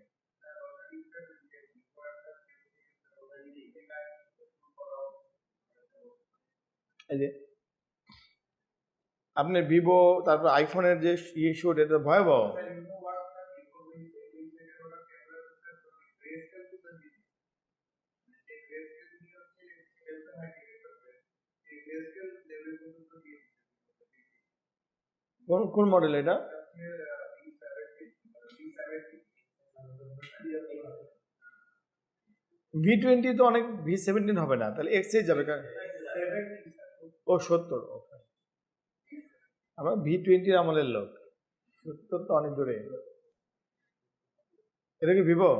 [SPEAKER 1] এই যে আপনি ভিভো, তারপর আইফোনের যে শুট, এটা ভয়াবহ। কোন মডেল এটা? V20 তো অনেক, V17 হবে না, তাহলে এক্সেই যাবে। ও 70, আমরা V20 আমলের লোক, 70 তো অনেক দূরে। এটা কি ভিভো?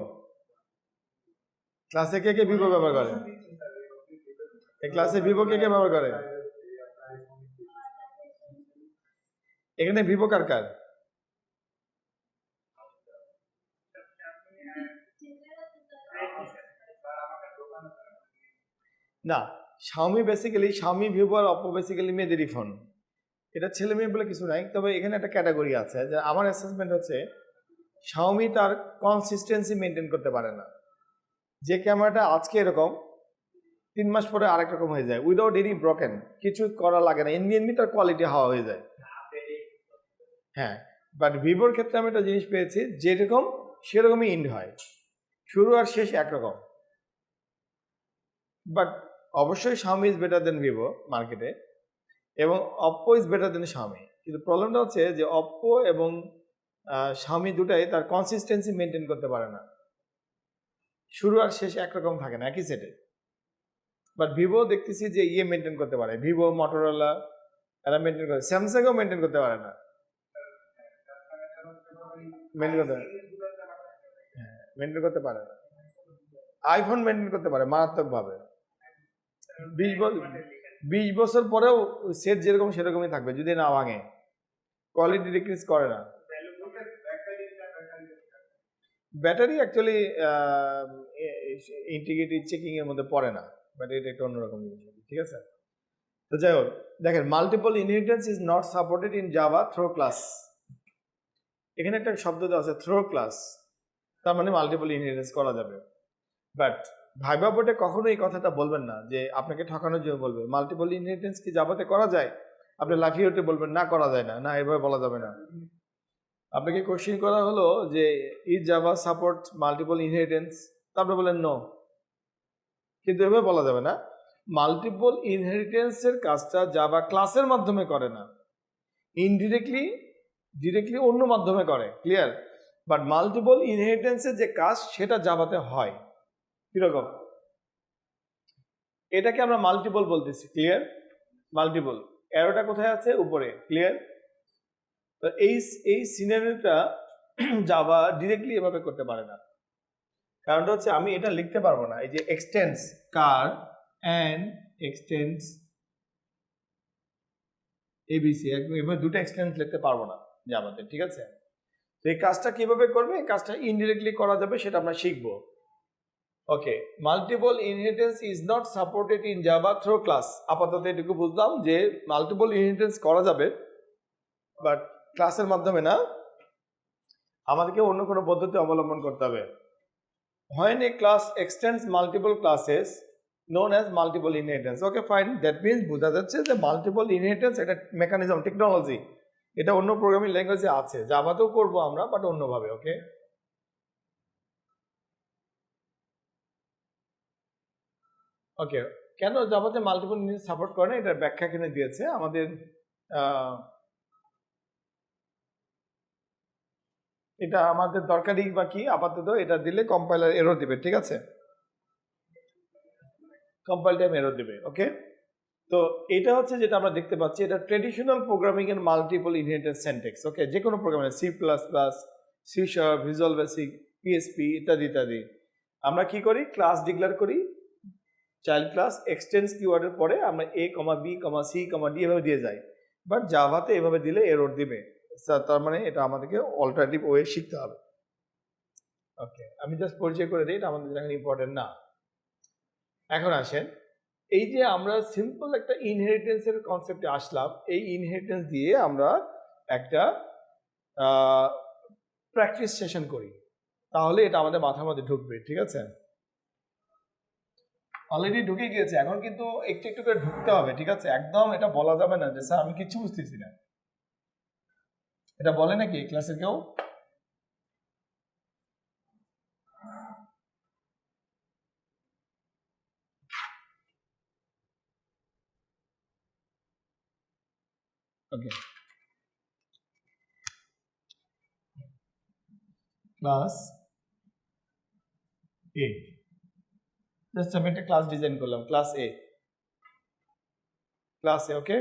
[SPEAKER 1] ক্লাসে কে কে ভিভো ব্যবহার করে? এই ক্লাসে ভিভো কে কে ব্যবহার করে? এখানে ভিভো কার কার? না, শাওমি ভিভো আর অপো বেসিক্যালি মেয়েদেরই ফোন। এটা ছেলে মেয়ে বলে কিছু নাই, তবে এখানে একটা ক্যাটাগরি আছে যে আমার অ্যাসেসমেন্ট হচ্ছে শাওমি তার কনসিস্টেন্সি মেনটেন করতে পারে না। যে ক্যামেরাটা আজকে এরকম 3 মাস পরে আরেক রকম হয়ে যায় উইদাউট এনি ব্রোকেন, কিছু করা লাগে না, এমনি তার কোয়ালিটি হাওয়া হয়ে যায়। হ্যাঁ, বাট ভিভোর ক্ষেত্রে আমি একটা জিনিস পেয়েছি, যেরকম সেরকমই ইন্ড হয়, শুরু আর শেষ একরকম। বাট অবশ্যই Xiaomi is better then Vivo মার্কেটে, এবং Oppo is better then Xiaomi. কিন্তু প্রবলেমটা হচ্ছে যে অপ্পো এবং শাওমি দুটাই তার কনসিস্টেন্সি মেনটেন করতে পারে না, শুরু আর শেষ একরকম থাকে না একই সেটে। বাট ভিভো দেখতেছি যে মেনটেন করতে পারে, ভিভো, মটোরোলা এরা মেনটেন করে, স্যামসাংও মেনটেন করতে পারে না, মেনটেন করতে পারে না। আইফোন মেনটেন করতে পারে মারাত্মকভাবে, 20 বছর পরেও সেট যেরকম সেরকমই থাকবে যদি না ভাঙে, কোয়ালিটি ডিক্রিজ করে না। ব্যাটারি অ্যাকচুয়ালি ইন্টিগ্রিটি চেকিং এর মধ্যে পড়ে না, ব্যাটারিটা একটু অন্যরকম জিনিস, ঠিক আছে? তো যাই হোক, দেখেন multiple inheritance is not supported in Java through class. এখানে একটা শব্দ দেওয়া আছে থ্রো ক্লাস, তার মানে মাল্টিপল ইনহেরিটেন্স করা যাবে। বাট ভাইবা বোর্ডে কখনো এই কথাটা বলবেন না যে আপনাকে ঠকানোর জন্য বলবে মাল্টিপল ইনহেরিটেন্স কি জাভাতে করা যায়, আপনি লাফিয়ে উঠে বলবেন না করা যায় না, না এভাবে বলা যাবে না। আপনাকে কোশ্চেন করা হলো যে is Java support multiple inheritance, তারপরে বলেন নো, কিন্তু এভাবে বলা যাবে না। মাল্টিপল ইনহেরিটেন্সের কাজটা জাভা ক্লাসের মাধ্যমে করে না, ডিরেক্টলি অন্য মাধ্যমে করে, ক্লিয়ার? বাট মাল্টিপল ইনহেরিটেন্সের যে কাজ সেটা জাভাতে হয়। কিরকম? এটাকে আমরা মাল্টিপল বলতেছি, ক্লিয়ার? মাল্টিপল, অ্যারোটা কোথায় আছে? উপরে, ক্লিয়ার? তো এই সিনারিওটা জাভা ডিরেক্টলি এভাবে করতে পারে না। কারণটা হচ্ছে আমি এটা লিখতে পারবো না, এই যে এক্সটেন্স কার অ্যান্ড এক্সটেন্স এবিসি, এভাবে দুটো এক্সটেন্স লিখতে পারবো না জাভাতে, ঠিক আছে? তো এই কাজটা কিভাবে করবে, এই কাজটা ইনডিরেক্টলি করা যাবে, সেটা আমরা শিখবো। Okay, multiple inheritance is not supported in Java through class. আপাতত এটুকু বুঝলাম যে মাল্টিপল ইনহেরিটেন্স করা যাবে, বাট ক্লাসের মাধ্যমে না, আমাদেরকে অন্য কোনো পদ্ধতি অবলম্বন করতে হবে। When a class extends multiple classes known as multiple inheritance. Okay, fine. That means বোঝা যাচ্ছে যে মাল্টিপল ইনহেরিটেন্স এটা মেকানিজম, টেকনোলজি, এটা অন্য প্রোগ্রামিং ল্যাঙ্গুয়েজে আছে, জাভাতেও করবো আমরা, বাট অন্যভাবে। ওকে, ওকে, কেন জাভাতে মাল্টিপল ইনহেরিটেন্স সাপোর্ট করে না এটার ব্যাখ্যা এখানে দিয়েছে আমাদের। এটা আমাদের দরকারি বা কি, আপাতত এটা দিলে কম্পাইলার এরর দিবে, ঠিক আছে? কম্পাইল টাইম এরর দিবে। ওকে, তো এটা হচ্ছে যেটা আমরা দেখতে পাচ্ছি, এটা ট্রেডিশনাল প্রোগ্রামিং এর মাল্টিপল ইনহেরিটেন্স সিনট্যাক্স। ওকে, যে কোনো programming, C plus plus, C sharp, visual basic, PSP ইত্যাদি ইত্যাদি, আমরা কি করি, ক্লাস ডিক্লেয়ার করি, চাইল্ড ক্লাস এক্সটেন্স কিওয়ার্ডের পরে আমরা A comma B comma C comma D এভাবে দিয়ে যাই। বাট জাভাতে এভাবে দিলে এরর দিবে, তার মানে এটা আমাদেরকে অল্টারনেটিভ ওয়ে শিখতে হবে। ওকে, আমি জাস্ট পরিচয় করে দিই, এটা আমাদের এখন ইম্পর্টেন্ট না। এখন আসেন, এই যে আমরা সিম্পল একটা ইনহেরিটেন্সের কনসেপ্টে আসলাম, এই ইনহেরিটেন্স দিয়ে আমরা একটা প্র্যাকটিস সেশন করি, তাহলে এটা আমাদের মাথার মধ্যে ঢুকবে, ঠিক আছে? অলরেডি ঢুকে গিয়েছে, এখন কিন্তু একটু একটু করে ঢুকতে হবে, ঠিক আছে? একদম এটা বলা যাবে না যে স্যার আমি কিচ্ছু বুঝতেছি না, এটা বলে নাকি ক্লাসে কেউ? ওকে, ক্লাস এ, জাস্ট আমি একটা ক্লাস ডিজাইন করলাম, ক্লাস এ, ক্লাস এ। ওকে,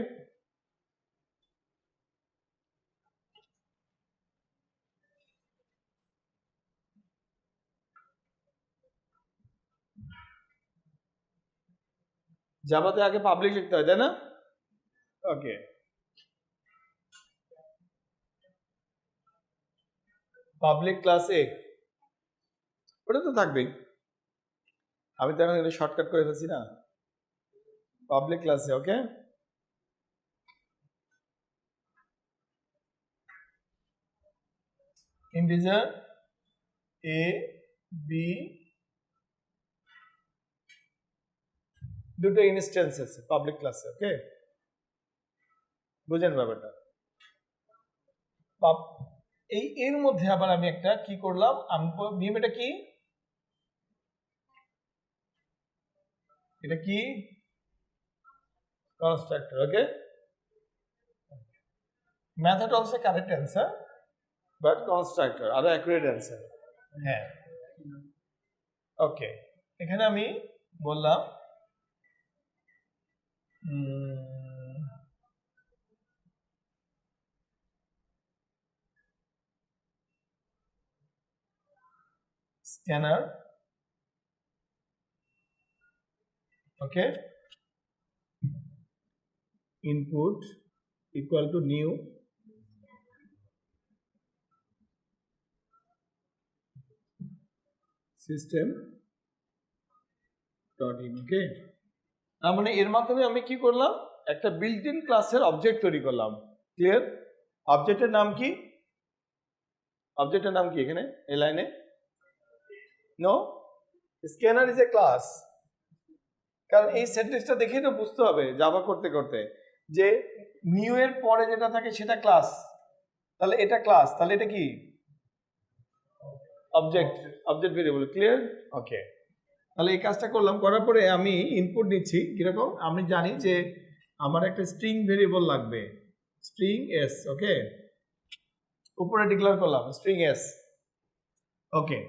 [SPEAKER 1] জাভাতে আগে পাবলিক লিখতে হয়, তাই না? ওকে, পাবলিক ক্লাস এ, ওটা তো থাকবেই। আমি তো এখন এটা শর্টকাট করে ফেলছি না, public class A. Okay, integer A B, দুটো ইনস্ট্যান্স আছে পাবলিক ক্লাসে। ওকে, বুঝেন ব্যাপারটা? এই এর মধ্যে আবার আমি একটা কি করলাম, আমি ভীম, এটা কি, এটা কি constructor. Okay, method also correct answer but constructor আরো অ্যাকুরেট অ্যান্সার। হ্যাঁ, ওকে, এখানে আমি বললাম scanner. Okay, input equal to new system dot in। ওকে, তার মানে এর মাধ্যমে আমি কি করলাম, একটা বিল্ট ইন ক্লাসের অবজেক্ট তৈরি করলাম। ক্লিয়ার? অবজেক্টের নাম কি, অবজেক্টের নাম কি এখানে এই লাইনে? No, scanner is a class. কারণ এই সেন্টেন্সটা দেখেই তো বুঝতে হবে জাভা করতে করতে যে নিউ এর পরে যেটা থাকে সেটা ক্লাস, তাহলে এটা ক্লাস, তাহলে এটা কি অবজেক্ট, অবজেক্ট ভেরিয়েবল। ক্লিয়ার? ওকে, তাহলে এই কাজটা করলাম, করার পরে আমি ইনপুট নিচ্ছি কিরকম, আমি জানি যে আমার একটা স্ট্রিং ভেরিয়েবল লাগবে, স্ট্রিং এস। ওকে, উপরে ডিক্লেয়ার করলাম স্ট্রিং এস। ওকে,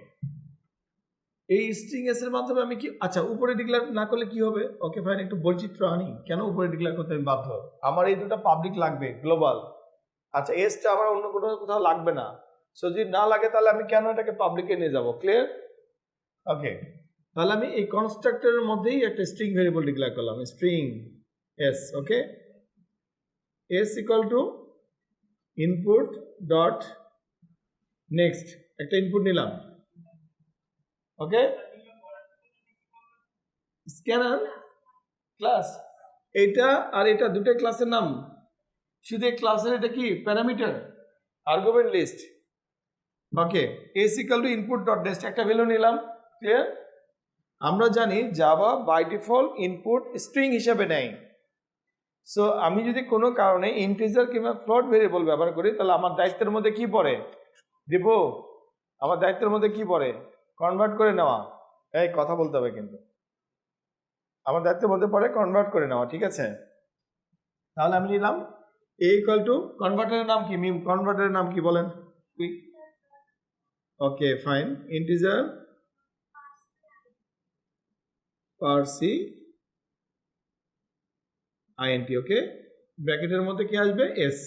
[SPEAKER 1] এই স্ট্রিং এস এর মাধ্যমে আমি কি, আচ্ছা উপরে ডিক্লেয়ার না করলে কি হবে? ওকে ফাইন, একটু বৈচিত্র্য আনি, কেন উপরে ডিক্লেয়ার করতে আমি বাধ্য? আমার এই দুটো পাবলিক লাগবে, গ্লোবাল। আচ্ছা, এসটা আমার অন্য কোথাও লাগবে না, সো যদি না লাগে তাহলে আমি কেন এটাকে পাবলিকে নিয়ে যাব? ক্লিয়ার? ওকে, তাহলে আমি এই কনস্ট্রাক্টরের মধ্যেই একটা স্ট্রিং ভেরিয়েবল ডিক্লেয়ার করলাম, string S. Okay, S equal to input dot next, একটা ইনপুট নিলাম। ওকে, স্ক্যানার ক্লাস, এটা আর এটা দুটো ক্লাসের নাম, শুধু এই ক্লাসের এটা কি parameter, argument list. Okay, S equal to input dot next, একটা ভ্যালু নিলাম। ক্লিয়ার? আমরা জানি Java by default input string হিসেবে নেয়, সো আমি যদি কোনো কারণে ইন্টিজার কিংবা ফ্লোট ভেরিয়েবল ব্যবহার করি তাহলে আমার দায়িত্বের মধ্যে কি পড়ে দিব, আমার দায়িত্বের মধ্যে কি পড়ে, কনভার্ট করে নেওয়া। এই কথা বলতে হবে কিন্তু, আমার দায়িত্বের মধ্যে পড়ে কনভার্ট করে নেওয়া। ঠিক আছে, তাহলে আমি নিলাম এ ইকুয়াল টু, কনভার্টারের নাম কি মিম, কনভার্টারের নাম কি বলেন? Okay fine, integer parse INT. Okay, ব্র্যাকেটের মধ্যে কি আসবে, এস।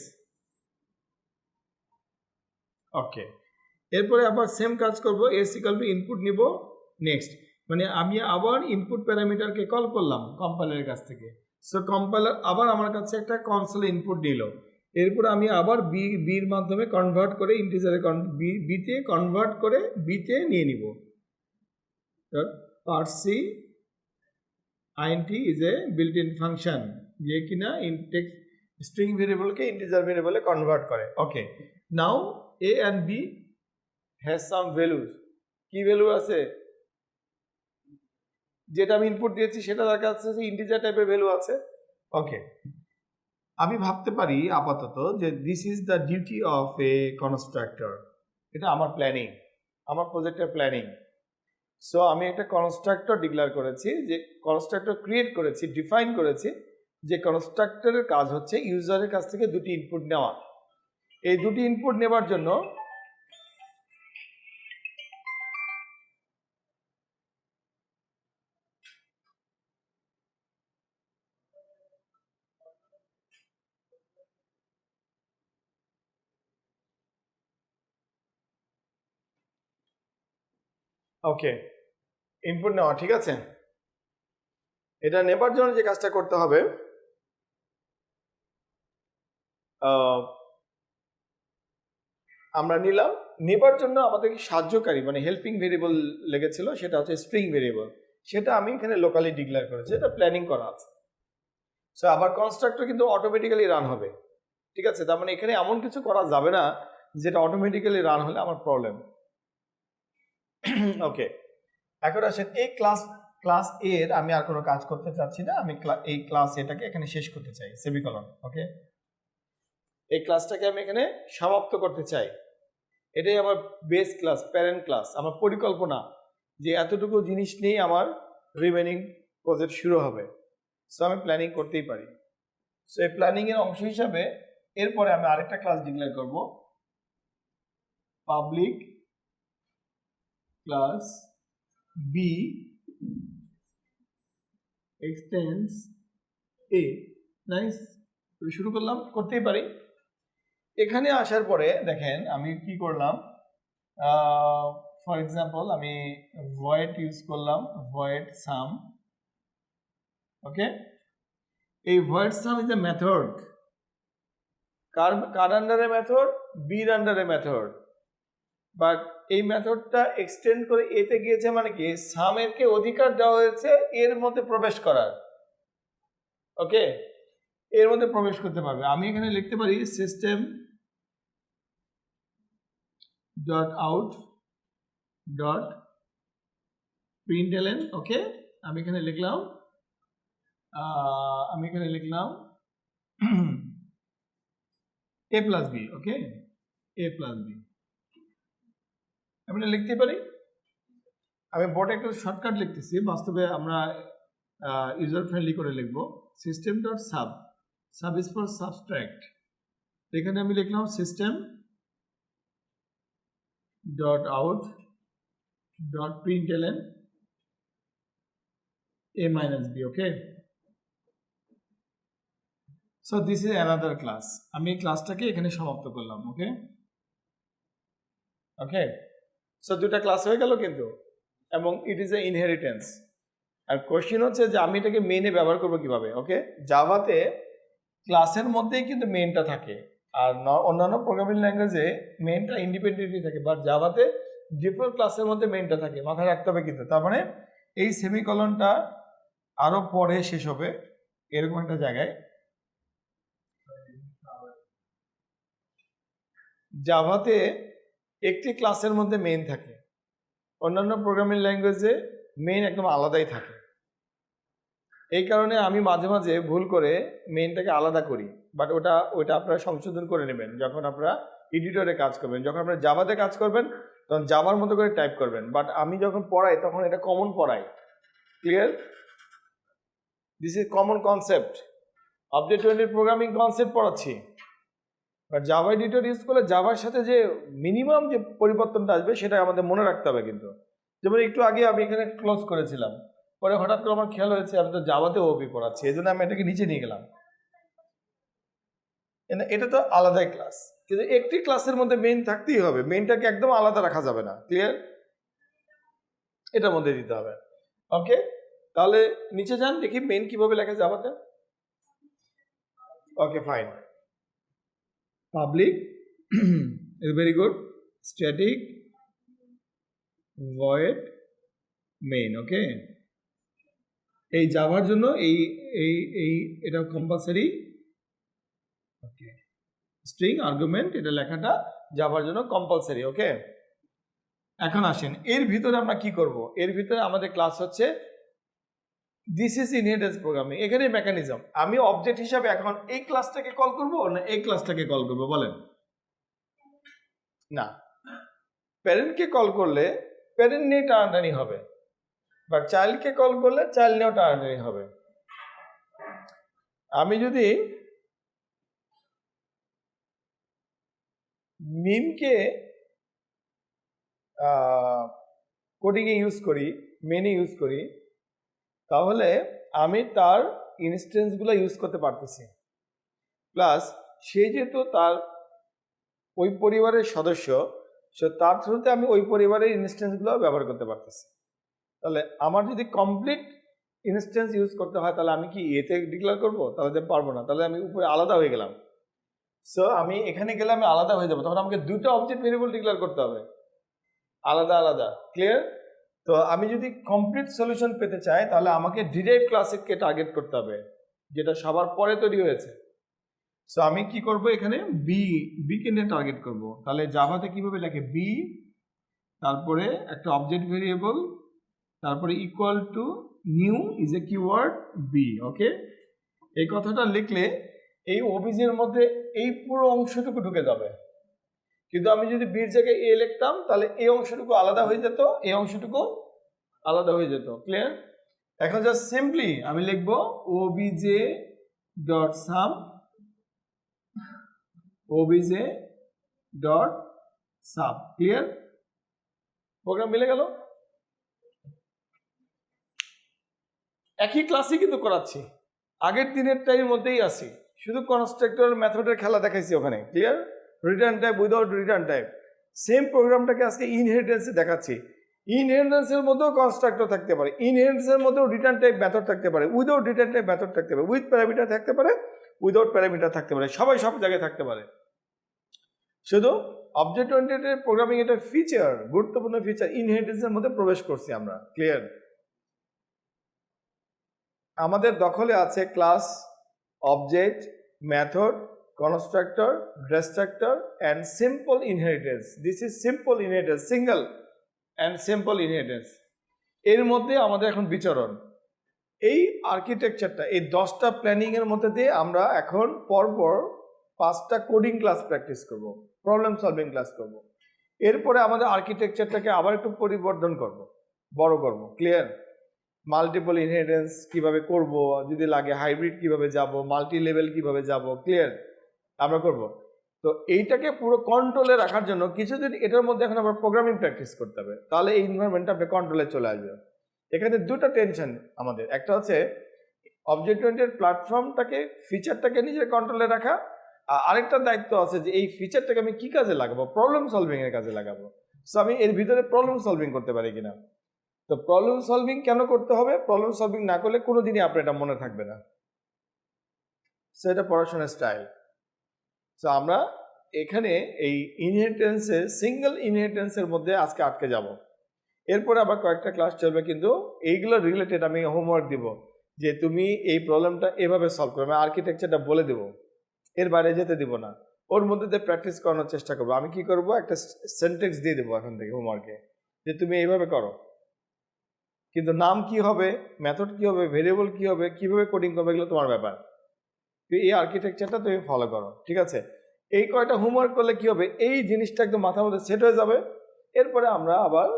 [SPEAKER 1] ওকে, এরপরে আবার সেম কাজ করব, এস ইকুয়াল টু ইনপুট নিব নেক্সট, মানে আমি আবার ইনপুট প্যারামিটারকে কল করলাম কম্পাইলারের কাছ থেকে, সো কম্পাইলার আবার আমার কাছে একটা কনসোল ইনপুট নিল, এরপর আমি আবার বির মাধ্যমে কনভার্ট করে ইন্টিজারে বিতে কনভার্ট করে বিতে নিয়ে নিব। Parse INT is a built in function, যে কিনা ইনটেক্স স্ট্রিং ভেরিয়েবলকে ইন্টিজার ভেরিয়েবলে কনভার্ট করে। Okay, now a and B has some values. কি ভ্যালু আছে? যেটা আমি ইনপুট দিয়েছি সেটা তার কাছে ইন্টিজার টাইপের ভ্যালু আছে। ওকে, আমি ভাবতে পারি আপাতত যে this is the duty of A constructor, এটা আমার প্ল্যানিং, আমার প্রজেক্টের প্ল্যানিং। সো আমি একটা কনস্ট্রাক্টর ডিক্লেয়ার করেছি, যে কনস্ট্রাক্টর ক্রিয়েট করেছি, ডিফাইন করেছি যে কনস্ট্রাক্টরের কাজ হচ্ছে ইউজারের কাছ থেকে দুটি ইনপুট নেওয়া। এই দুটি ইনপুট নেবার জন্য ওকে, ইনপুট নেওয়া, ঠিক আছে। এটা নেবার জন্য যে কাজটা করতে হবে, আমরা নিলাম। নেবার জন্য আমাদেরকে সাহায্যকারী মানে হেল্পিং ভেরিয়েবল লেগেছিল, সেটা হচ্ছে স্ট্রিং ভেরিয়েবল। সেটা আমি এখানে লোকালি ডিক্লেয়ার করেছি, এটা প্ল্যানিং করা আছে। সো আবার কনস্ট্রাক্টর কিন্তু অটোমেটিক্যালি রান হবে, ঠিক আছে। তার মানে এখানে এমন কিছু করা যাবে না যেটা অটোমেটিক্যালি রান হলে আমার প্রবলেম। ওকে, এখন আসেন এই ক্লাস এর আমি আর কোনো কাজ করতে চাচ্ছি না, আমি এই ক্লাস এটাকে এখানে শেষ করতে চাই, সেমিকলন। ওকে, এই ক্লাসটাকে আমি এখানে সমাপ্ত করতে চাই। এটাই আমার বেস ক্লাস, প্যারেন্ট ক্লাস, আমার পরিকল্পনা যে এতটুকু জিনিস নিয়েই আমার রিমেনিং প্রজেক্ট শুরু হবে। সো আমি প্ল্যানিং করতেই পারি। সো এই প্ল্যানিং এর অংশ হিসাবে এরপরে আমি আরেকটা ক্লাস ডিক্লেয়ার করব, পাবলিক ক্লাস বি এক্সটেন্স এ। নাইস, শুরু করলাম, করতেই পারি। এখানে আসার পরে দেখেন আমি কি করলাম, ফর এক্সাম্পল আমি ভয়েড ইউজ করলাম, ভয়েড সাম। ওকে, এই void sum is a method, কার আন্ডারে মেথড, বির আন্ডারে মেথড। বাট এই মেথডটা এক্সটেন্ড করে এতে গিয়েছে, মানে কি সামেরকে অধিকার দেওয়া হয়েছে এর মধ্যে প্রবেশ করার। ওকে, এর মধ্যে প্রবেশ করতে পারবে। আমি এখানে লিখতে পারি system dot out dot println. Okay, আমি এখানে লিখলাম a plus B. Okay, a plus B আমি লিখতে পারি। আমি বোর্ডে একটা শর্টকাট লিখতেছি, বাস্তবে আমরা ইউজার ফ্রেন্ডলি করে লিখবো। System dot sub, sub is for subtract. এখানে আমি লিখলাম system dot out dot প্রিন্টএলএন a minus b. Okay, so this is another class. আমি এই ক্লাসটাকে এখানে সমাপ্ত করলাম। ওকে ওকে, সো দুটা ক্লাস হয়ে গেল কিন্তু, এবং ইট ইজ এ ইনহেরিটেন্স। আর কোশ্চেন হচ্ছে যে আমি এটাকে মেইনে ব্যবহার করবো কিভাবে। ওকে, জাভাতে ক্লাসের মধ্যেই কিন্তু মেইনটা থাকে, আর অন্যান্য প্রোগ্রামিং ল্যাঙ্গুয়েজে মেইনটা ইন্ডিপেন্ডেন্টলি থাকে, বাট জাভাতে ডিফল্ট ক্লাসের মধ্যে মেইনটা থাকে, মাথায় রাখতে হবে কিন্তু। তার মানে এই সেমিকলনটা আরো পরে শেষ হবে এরকম একটা জায়গায়। জাভাতে একটি ক্লাসের মধ্যে মেইন থাকে, অন্যান্য প্রোগ্রামিং ল্যাঙ্গুয়েজে মেইন একদম আলাদাই থাকে। এই কারণে আমি মাঝে মাঝে ভুল করে মেইনটাকে আলাদা করি, বাট ওটা আপনারা সংশোধন করে নেবেন যখন আপনারা এডিটরে কাজ করবেন। যখন আপনারা জাভাতে কাজ করবেন তখন জাভার মতো করে টাইপ করবেন, বাট আমি যখন পড়াই তখন এটা কমন পড়াই। Clear? This is common concept, object oriented programming concept পড়াচ্ছি। বাট জাভা এডিটর ইউজ করলে জাভার সাথে যে মিনিমাম যে পরিবর্তনটা আসবে সেটা আমাদের মনে রাখতে হবে কিন্তু। যেমন একটু আগে আমি এখানে ক্লোজ করেছিলাম, পরে হঠাৎ করে আমার খেয়াল হয়েছে আমি তো জাভাতে ওপি পড়াচ্ছি, এই জন্য আমি এটাকে নিচে নিয়ে গেলাম। এটা তো আলাদাই ক্লাস, কিন্তু একটি ক্লাসের মধ্যে মেইন থাকতেই হবে, মেইনটাকে একদম আলাদা রাখা যাবে না। ক্লিয়ার? এটার মধ্যে দিতে হবে। ওকে, তাহলে নিচে যান, দেখি মেইন কিভাবে লেখা জাভাতে। Okay fine, public is very good, static void main। ওকে, এই জাভার জন্য এই এই এই এটা কম্পালসারি। ওকে, স্ট্রিং আর্গুমেন্ট এটা লেখাটা জাভার জন্য কম্পালসারি। ওকে, এখন আসেন এর ভিতরে আমরা কি করব। এর ভিতরে আমাদের ক্লাস হচ্ছে দিস ইজ ইনহেরিটেন্স প্রোগ্রামিং। এখানে মেকানিজম, আমি অবজেক্ট হিসাবে এখন এই ক্লাসটাকে কল করব না এই ক্লাসটাকে কল করব বলেন? না, প্যারেন্টকে কল করলে প্যারেন্ট নিয়ে টানাটানি হবে, বাট চাইল্ডকে কল করলে চাইল্ড নিয়েও টানাটানি হবে। আমি যদি মিমকে কোডিংয়ে ইউজ করি, মেনে ইউজ করি, তাহলে আমি তার ইনস্টেন্সগুলো ইউজ করতে পারতেছি। প্লাস সে যেহেতু তার ওই পরিবারের সদস্য, সো তার থ্রুতে আমি ওই পরিবারের ইনস্ট্যান্সগুলো ব্যবহার করতে পারতেছি। তাহলে আমার যদি কমপ্লিট ইনস্ট্যান্স ইউজ করতে হয় তাহলে আমি কি এতে ডিক্লেয়ার করবো? তাহলে তো পারবো না, তাহলে আমি উপরে আলাদা হয়ে গেলাম। সো আমি এখানে গেলে আমি আলাদা হয়ে যাবো, তখন আমাকে দুটো অবজেক্ট ভেরিয়েবল ডিক্লেয়ার করতে হবে আলাদা আলাদা। ক্লিয়ার? তো আমি যদি কমপ্লিট সলিউশন পেতে চাই তাহলে আমাকে ডিরাইভ ক্লাসকে টার্গেট করতে হবে, যেটা সবার পরে তৈরি হয়েছে। সো আমি কি করব, এখানে বি কে নিয়ে টার্গেট করব। তাহলে জাভাতে কিভাবে লেখে? বি, তারপরে একটা অবজেক্ট ভেরিয়েবল, তারপরে equal to new is a keyword B. Okay, এই কথাটা লিখলে এই ওবিজির মধ্যে এই পুরো অংশটুকু ঢুকে যাবে। কিন্তু আমি যদি বির জায়গায় এ লিখতাম তাহলে এই অংশটুকু আলাদা হয়ে যেত, এই অংশটুকু আলাদা হয়ে যেত। ক্লিয়ার? এখন জাস্ট সিম্পলি আমি লিখব OBJ dot sum, OBJ dot sub. Clear? Program মিলে গেল। একই ক্লাসই কিন্তু করাচ্ছি, আগের দিনের টাইমের মধ্যেই আসি, শুধু কনস্ট্রাক্টর মেথডের খেলা দেখাইছি ওখানে। Clear? Return type, without return type, same প্রোগ্রামটাকে আজকে ইনহেরিটেন্সে দেখাচ্ছি। ইনহেরিটেন্সের মধ্যেও কনস্ট্রাক্টর থাকতে পারে, ইনহেরিটেন্সের মধ্যেও রিটার্ন টাইপ মেথড থাকতে পারে, উইদাউট রিটার্ন টাইপ মেথড থাকতে পারে, উইথ প্যারামিটার থাকতে পারে, উইদাউট প্যারামিটার থাকতে পারে, সবাই সব জায়গায় থাকতে পারে। শুধু অবজেক্ট ওরিয়েন্টেড প্রোগ্রামিং এটা ফিচার, গুরুত্বপূর্ণ ফিচার, ইনহেরিটেন্সের মধ্যে প্রবেশ করছি আমরা। ক্লিয়ার? আমাদের দখলে আছে class, object, method, constructor, destructor and simple inheritance. This is simple inheritance, single and simple inheritance. এর মধ্যে আমাদের এখন বিচরণ। এই আর্কিটেকচারটা, এই 10টা প্ল্যানিং এর মধ্যে দিয়ে আমরা এখন পরপর 5টা কোডিং ক্লাস প্র্যাকটিস করব, প্রবলেম সলভিং ক্লাস করব। এরপরে আমাদের আর্কিটেকচারটাকে আবার একটু পরিবর্তন করব, বড় করব। ক্লিয়ার? মাল্টিপল ইনহেরিটেন্স কিভাবে করব, যদি লাগে হাইব্রিড কিভাবে যাব, মাল্টি লেভেল কিভাবে যাব, ক্লিয়ার আমরা করব। তো এইটাকে পুরো কন্ট্রোলে রাখার জন্য কিছুদিন এটার মধ্যে এখন আমরা প্রোগ্রামিং প্র্যাকটিস করতে হবে, তাহলে এই এনভায়রনমেন্টটা আপনি কন্ট্রোলে চলে আসবে। এখানে দুটো টেনশন আমাদের, একটা হচ্ছে অবজেক্ট ওরিয়েন্টেড প্ল্যাটফর্মটাকে, ফিচারটাকে নিজের কন্ট্রোলে রাখা, আর আরেকটা দায়িত্ব আছে যে এই ফিচারটাকে আমি কি কাজে লাগাবো, প্রবলেম সলভিং এর কাজে লাগাবো। সো আমি এর ভিতরে প্রবলেম সলভিং করতে পারি কিনা। তো প্রবলেম সলভিং কেন করতে হবে? প্রবলেম সলভিং না করলে কোনোদিনই আপনার এটা মনে থাকবে না। সো এটা পড়াশোনার স্টাইল। সো আমরা এখানে এই ইনহেরিটেন্সের, সিঙ্গেল ইনহেরিটেন্সের মধ্যে আজকে আটকে যাব। এরপরে আবার কয়েকটা ক্লাস চলবে, কিন্তু এইগুলো রিলেটেড আমি হোমওয়ার্ক দিব যে তুমি এই প্রবলেমটা এভাবে সলভ করবে, আমি আর্কিটেকচারটা বলে দেব, এর বাইরে যেতে দিব না, ওর মধ্যে দিয়ে প্র্যাকটিস করানোর চেষ্টা করবো। আমি কি করব, একটা সেন্টেন্স দিয়ে দেবো এখন থেকে হোমওয়ার্কে যে তুমি এইভাবে করো, কিন্তু নাম কি হবে, মেথড কি হবে, ভেরিয়েবল কি হবে, কিভাবে কোডিং করবে, এগুলো তোমার ব্যাপার। এই আর্কিটেকচারটা তুমি ফলো করো, ঠিক আছে? এই কয়টা হোমওয়ার্ক করলে কি হবে, এই জিনিসটা একদম মাথার মধ্যে সেট হয়ে যাবে। এরপরে আমরা আবার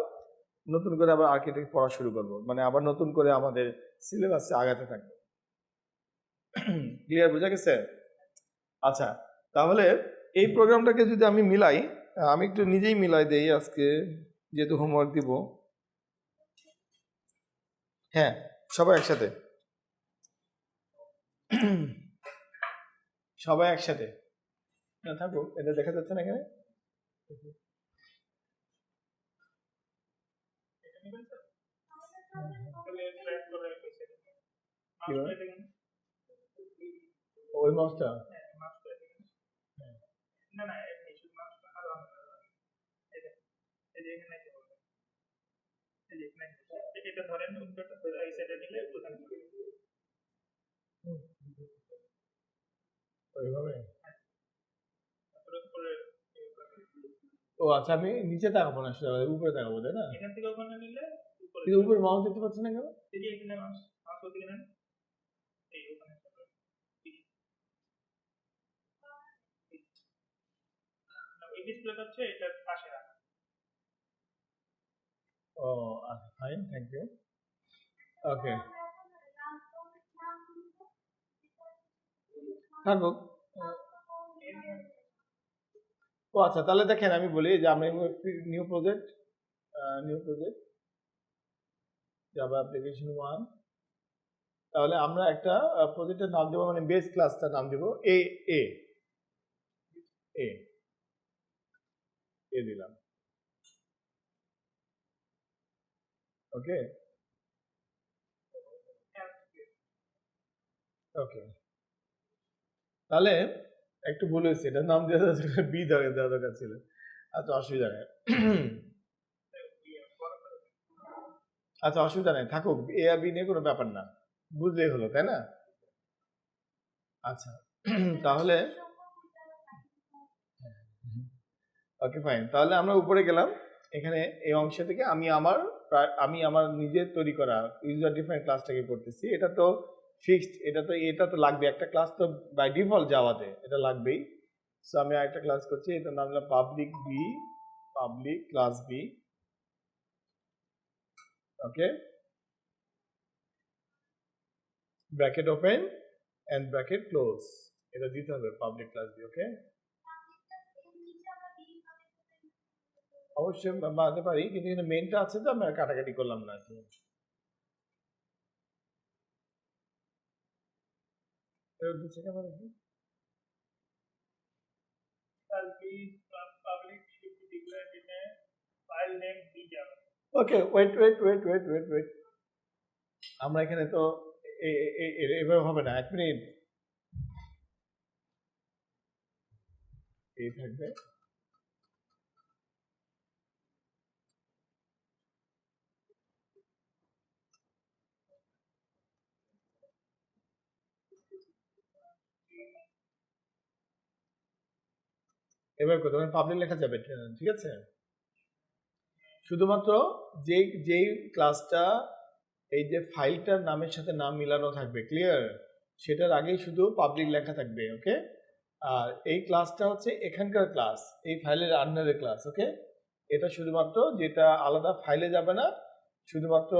[SPEAKER 1] নতুন করে আবার আর্কিটেক্ট পড়া শুরু করব, মানে আবার নতুন করে আমাদের সিলেবাসে আগাতে থাকবে। ক্লিয়ার? বুঝা গেছে? আচ্ছা, তাহলে এই প্রোগ্রামটাকে যদি আমি মিলাই, আমি একটু নিজেই মিলাই দেই আজকে, যেহেতু হোমওয়ার্ক দিব। হ্যাঁ, সবাই একসাথে, সবাই একসাথে থাকো। এটা দেখা যাচ্ছে না এখানে? ওই মাউসটা ওইভাবে। ও আচ্ছা, আমি নিচে তাকাবো না, উপরে তাকাবো, তাই না? কিন্তু উপরে মাউস দেখতে পাচ্ছি না কেন? ও আচ্ছা, ফাইন, থ্যাংক ইউ। ওকে, থাকুক। ও আচ্ছা, তাহলে দেখেন আমি বলি যে আমি নিউ প্রজেক্ট জাভা অ্যাপ্লিকেশন 1, তাহলে আমরা একটা প্রজেক্টের নাম দেবো, মানে বেস ক্লাসটার নাম দেবো এ দিলাম। ওকে ওকে, তাহলে একটু ভুল হয়েছে, এটার নাম দেওয়া যাচ্ছে বি দেওয়া দরকার ছিল। আচ্ছা অসুবিধা নেই, আচ্ছা অসুবিধা নেই, থাকুক, এ আর বি নিয়ে কোনো ব্যাপার না, বুঝলেই হলো, তাই না? আচ্ছা তাহলে ওকে ফাইন, তাহলে আমরা উপরে গেলাম। এখানে এই অংশ থেকে আমি আমার নিজের তৈরি করা ইউজার ডিফাইন ক্লাসটাকে করতেছি। এটা তো ফিক্সড, এটা তো লাগবে, একটা ক্লাস তো বাই ডিফল্ট জাভাতে এটা লাগবেই। সো আমি আরেকটা ক্লাস করছি, এটার নাম হলো public class B. Okay, bracket open and bracket close, এটা দিতে হবে পাবলিক ক্লাস বি। ওকে, অবশ্যই বানাতে পারি, কিন্তু এখানে মেনটা আছে তো আমি আর কাটাকাটি করলাম না। দিচ্ছে কেন দেখি? ওকে, ওয়েট, আমরা এখানে তো এভাবে হবে না, 1 মিনিট এই থাকবে। এবার করতে পাবলিক লেখা যাবে, ঠিক আছে? শুধুমাত্র যেই ক্লাসটা এই যে ফাইলটার নামের সাথে নাম মিলানো থাকবে, ক্লিয়ার, সেটার আগেই শুধু পাবলিক লেখা থাকবে। ওকে, আর এই ক্লাসটা হচ্ছে এখানকার ক্লাস, এই ফাইলের আন্ডারের ক্লাস। ওকে, এটা শুধুমাত্র যেটা আলাদা ফাইলে যাবে না, শুধুমাত্র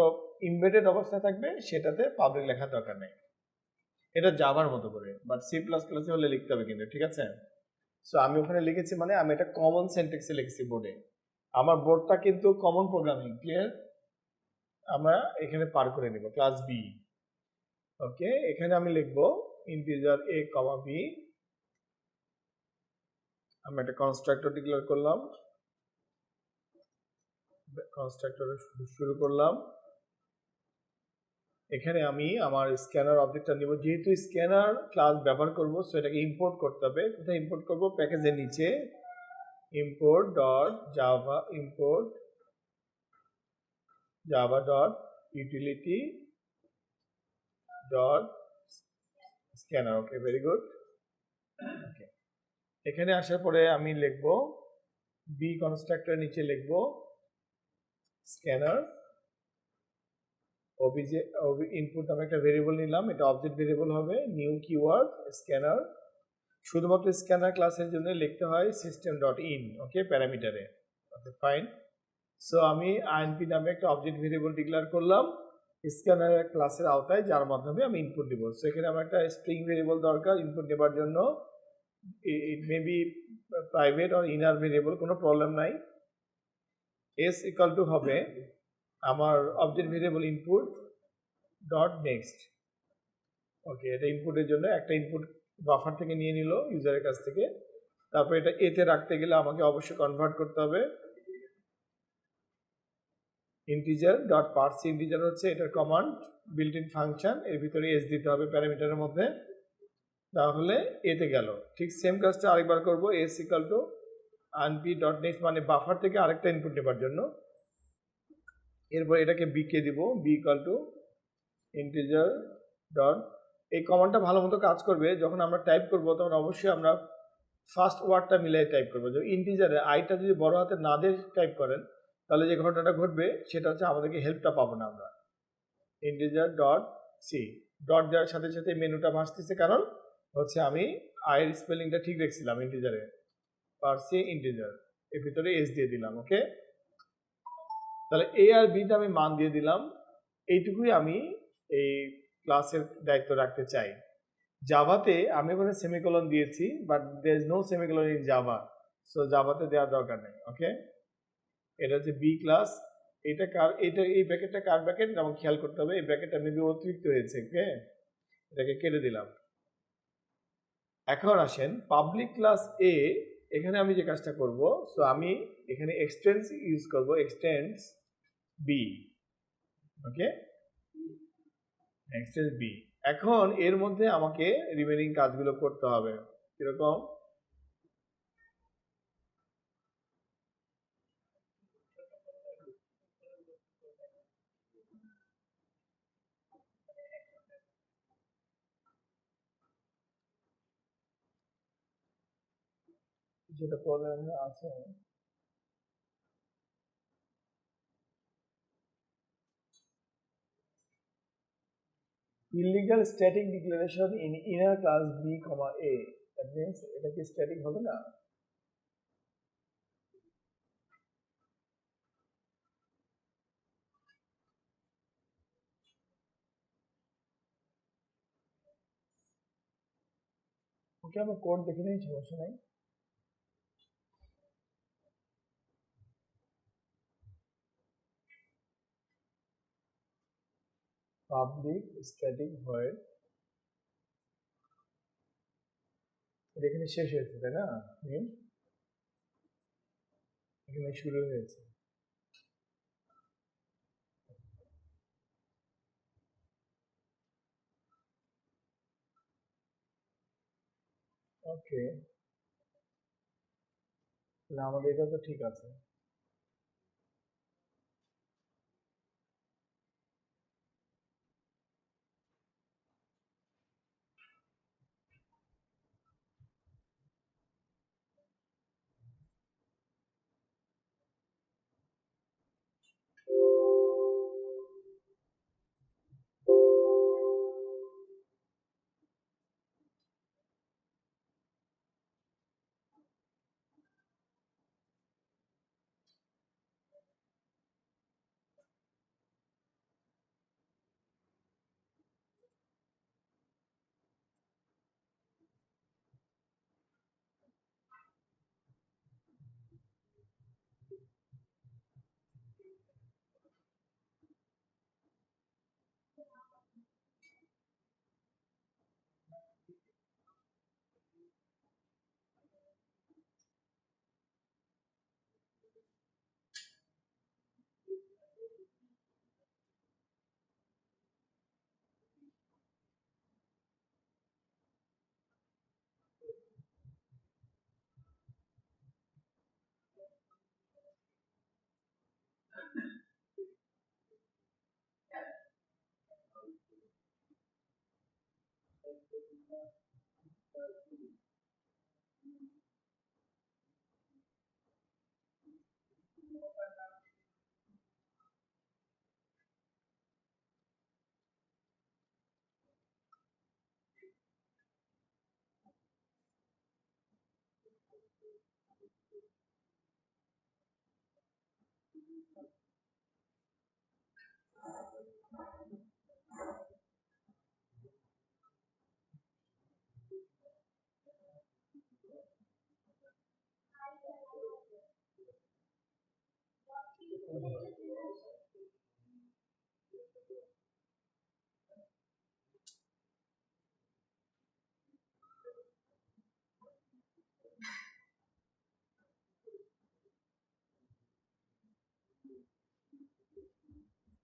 [SPEAKER 1] ইমবেডেড অবস্থায় থাকবে, সেটাতে পাবলিক লেখার দরকার নেই। এটা জাভার মতো করে, বাট সি প্লাস প্লাসে হলে লিখতে হবে কিন্তু, ঠিক আছে? সো আমি ওখানে লিখেছি, মানে আমি এটা কমন সেন্টেক্সে লিখেছি বোর্ডে। আমার বোর্ডটা কিন্তু কমন প্রোগ্রামিং, ক্লিয়ার? আমরা এখানে পার করে নিব ক্লাস বি। ওকে, এখানে আমি লিখবো ইন্টিজার a, b। আমি একটা কনস্ট্রাক্টর ডিক্লেয়ার করলাম, কনস্ট্রাক্টর শুরু করলাম। এখানে আমি আমার স্ক্যানার অবজেক্টটা নিব, যেহেতু স্ক্যানার ক্লাস ব্যবহার করব, সো এটাকে ইম্পোর্ট করতে হবে। কোথায় ইম্পোর্ট করব? প্যাকেজের নিচে import dot java, import java dot utility dot scanner। ওকে, ভেরি গুড। ওকে, এখানে আসার পরে আমি লিখব বি কনস্ট্রাক্টর নিচে লিখব স্ক্যানার ওবিজে ইনপুট নামে একটা ভেরিয়েবল নিলাম, এটা অবজেক্ট ভেরিয়েবল হবে, নিউ কিওয়ার্ড স্ক্যানার। শুধুমাত্র স্ক্যানার ক্লাসের জন্য লিখতে হয় সিস্টেম ডট ইন। ওকে, প্যারামিটারে। Okay fine. সো আমি আইএনপি নামে একটা অবজেক্ট ভেরিয়েবল ডিক্লেয়ার করলাম স্ক্যানার ক্লাসের আওতায়, যার মাধ্যমে আমি ইনপুট দিব। সো এখানে আমার একটা স্ট্রিং ভেরিয়েবল দরকার ইনপুট নেবার জন্য। It may be private or inner variable, কোনো প্রবলেম নাই। এস ইকুয়াল টু হবে আমার object variable input dot next. Okay, এটা ইনপুটের জন্য একটা ইনপুট বাফার থেকে নিয়ে নিল ইউজারের কাছ থেকে। তারপর এটা এতে রাখতে গেলে আমাকে অবশ্যই কনভার্ট করতে হবে ইন্টিজার ডট পার্স। ইন্টিজার হচ্ছে এটার কমান্ড, বিল্ট ইন ফাংশন, এর ভিতরে এস দিতে হবে প্যারামিটারের মধ্যে, তাহলে এতে গেল। ঠিক সেম কাজটা আরেকবার করব, S equal to INP dot next, মানে বাফার থেকে আরেকটা ইনপুট নেবার জন্য। এরপর এটাকে বি কে দিব, B equal to integer dot. এই কমান্ডটা ভালো মতো কাজ করবে যখন আমরা টাইপ করব, তখন অবশ্যই আমরা ফার্স্ট ওয়ার্ডটা মিলাই টাইপ করবো। যে ইন্টিজারে আইটা যদি বড় হাতে না দিয়ে টাইপ করেন, তাহলে যে ঘটনাটা ঘটবে সেটা হচ্ছে আমাদেরকে হেল্পটা পাবো না আমরা। ইন্টিজার ডট সি, ডট দেওয়ার সাথে সাথে মেনুটা ভাসতেছে, কারণ হচ্ছে আমি আয়ের স্পেলিংটা ঠিক রেখেছিলাম ইন্টিজারে, পার্সি ইন্টিজার, এর ভিতরে এস দিয়ে দিলাম। ওকে, তাহলে এ আর বিতে আমি মান দিয়ে দিলাম। এইটুকুই আমি এই ক্লাসের দায়িত্ব রাখতে চাই। জাভাতে আমি ওখানে সেমিকোলন দিয়েছি, but there is no semicolon in Java, so জাভাতে দেওয়ার দরকার নেই। ওকে, এটা হচ্ছে বি ক্লাস। এটা কার, এটা এই ব্র্যাকেটটা কার ব্র্যাকেট আমাকে খেয়াল করতে হবে, এই ব্র্যাকেটটা মেবি অতিরিক্ত হয়েছে। ওকে, এটাকে কেটে দিলাম। এখন আসেন পাবলিক ক্লাস এ, এখানে আমি যে কাজটা করব, সো আমি এখানে এক্সটেন্স ইউজ করব, extends B. Okay, next is B. এখন এর মধ্যে আমাকে রিমেনিং কাজগুলো করতে হবে। কিরকম? যেটা প্রবলেম আছে, illegal static declaration in inner class B comma A, that means এটা কি স্ট্যাটিক হবে না? ওকে, আমরা কোড দেখে নিই, সমস্যা নাই। পাবলিক স্ট্যাটিক ভয়েড, এখানে শেষ হয়েছে তাই না? এখানে শুরু হয়েছে। ওকে, তাহলে আমাদের এটা তো ঠিক আছে।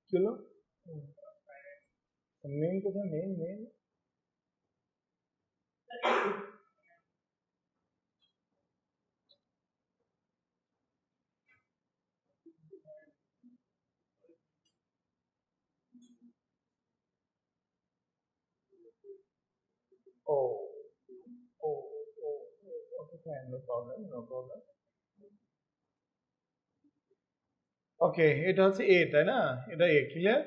[SPEAKER 1] কি হলো? মেইন কোথায়? মেইন মেইন ও ও ও okay, fine, no problem, no problem. Okay, এটা হচ্ছে এ তাই না? এটা এ, ক্লিয়ার?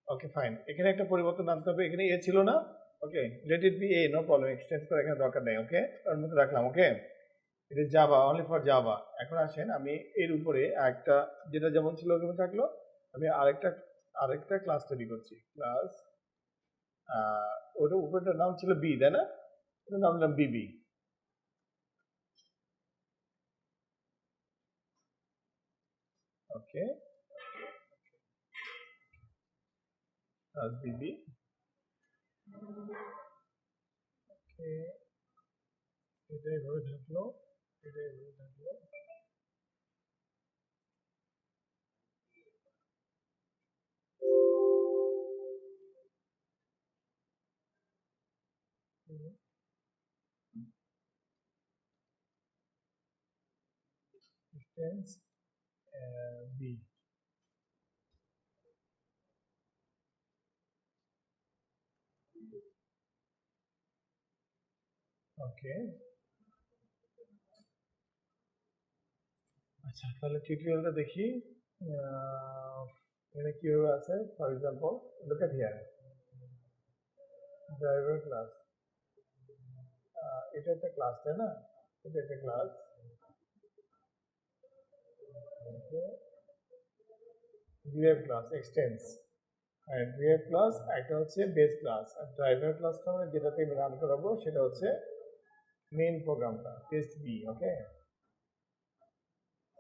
[SPEAKER 1] ওকে, ফাইন। এখানে একটা পরিবর্তন আনতে হবে, এখানে এ ছিল না? Okay, let it be A, no problem, exchange করে এখানে দরকার নেই। ওকে, তার মধ্যে রাখলাম। ওকে, এটা জাভা, অনলি ফর জাভা। এখন আসেন, আমি এর উপরে একটা, যেটা যেমন ছিল ওরকম থাকলো, আমি আরেকটা আরেকটা ক্লাস তৈরি করছি। ক্লাস, ওটার উপরটার নাম ছিল বি তাই না? ওটার নাম দিলাম বিবি। ওকে, ক্লাস বিবি। ওকে, এটা এভাবে থাকলো, এটা এভাবে থাকলো। distance b. ওকে, আচ্ছা তাহলে টিউটোরিয়ালটা দেখি। এটা কিভাবে আছে, for example look at here, driver class, এটা একটা ক্লাস তাই না, এটা একটা ক্লাস, ডিরাইভ ক্লাস এক্সটেন্স, আর ডিরাইভ ক্লাস একটা হচ্ছে বেস ক্লাস, আর ড্রাইভার ক্লাসটা আমরা যেটাতে রান করাবো সেটা হচ্ছে মেইন প্রোগ্রামটা টেস্ট বি। ওকে,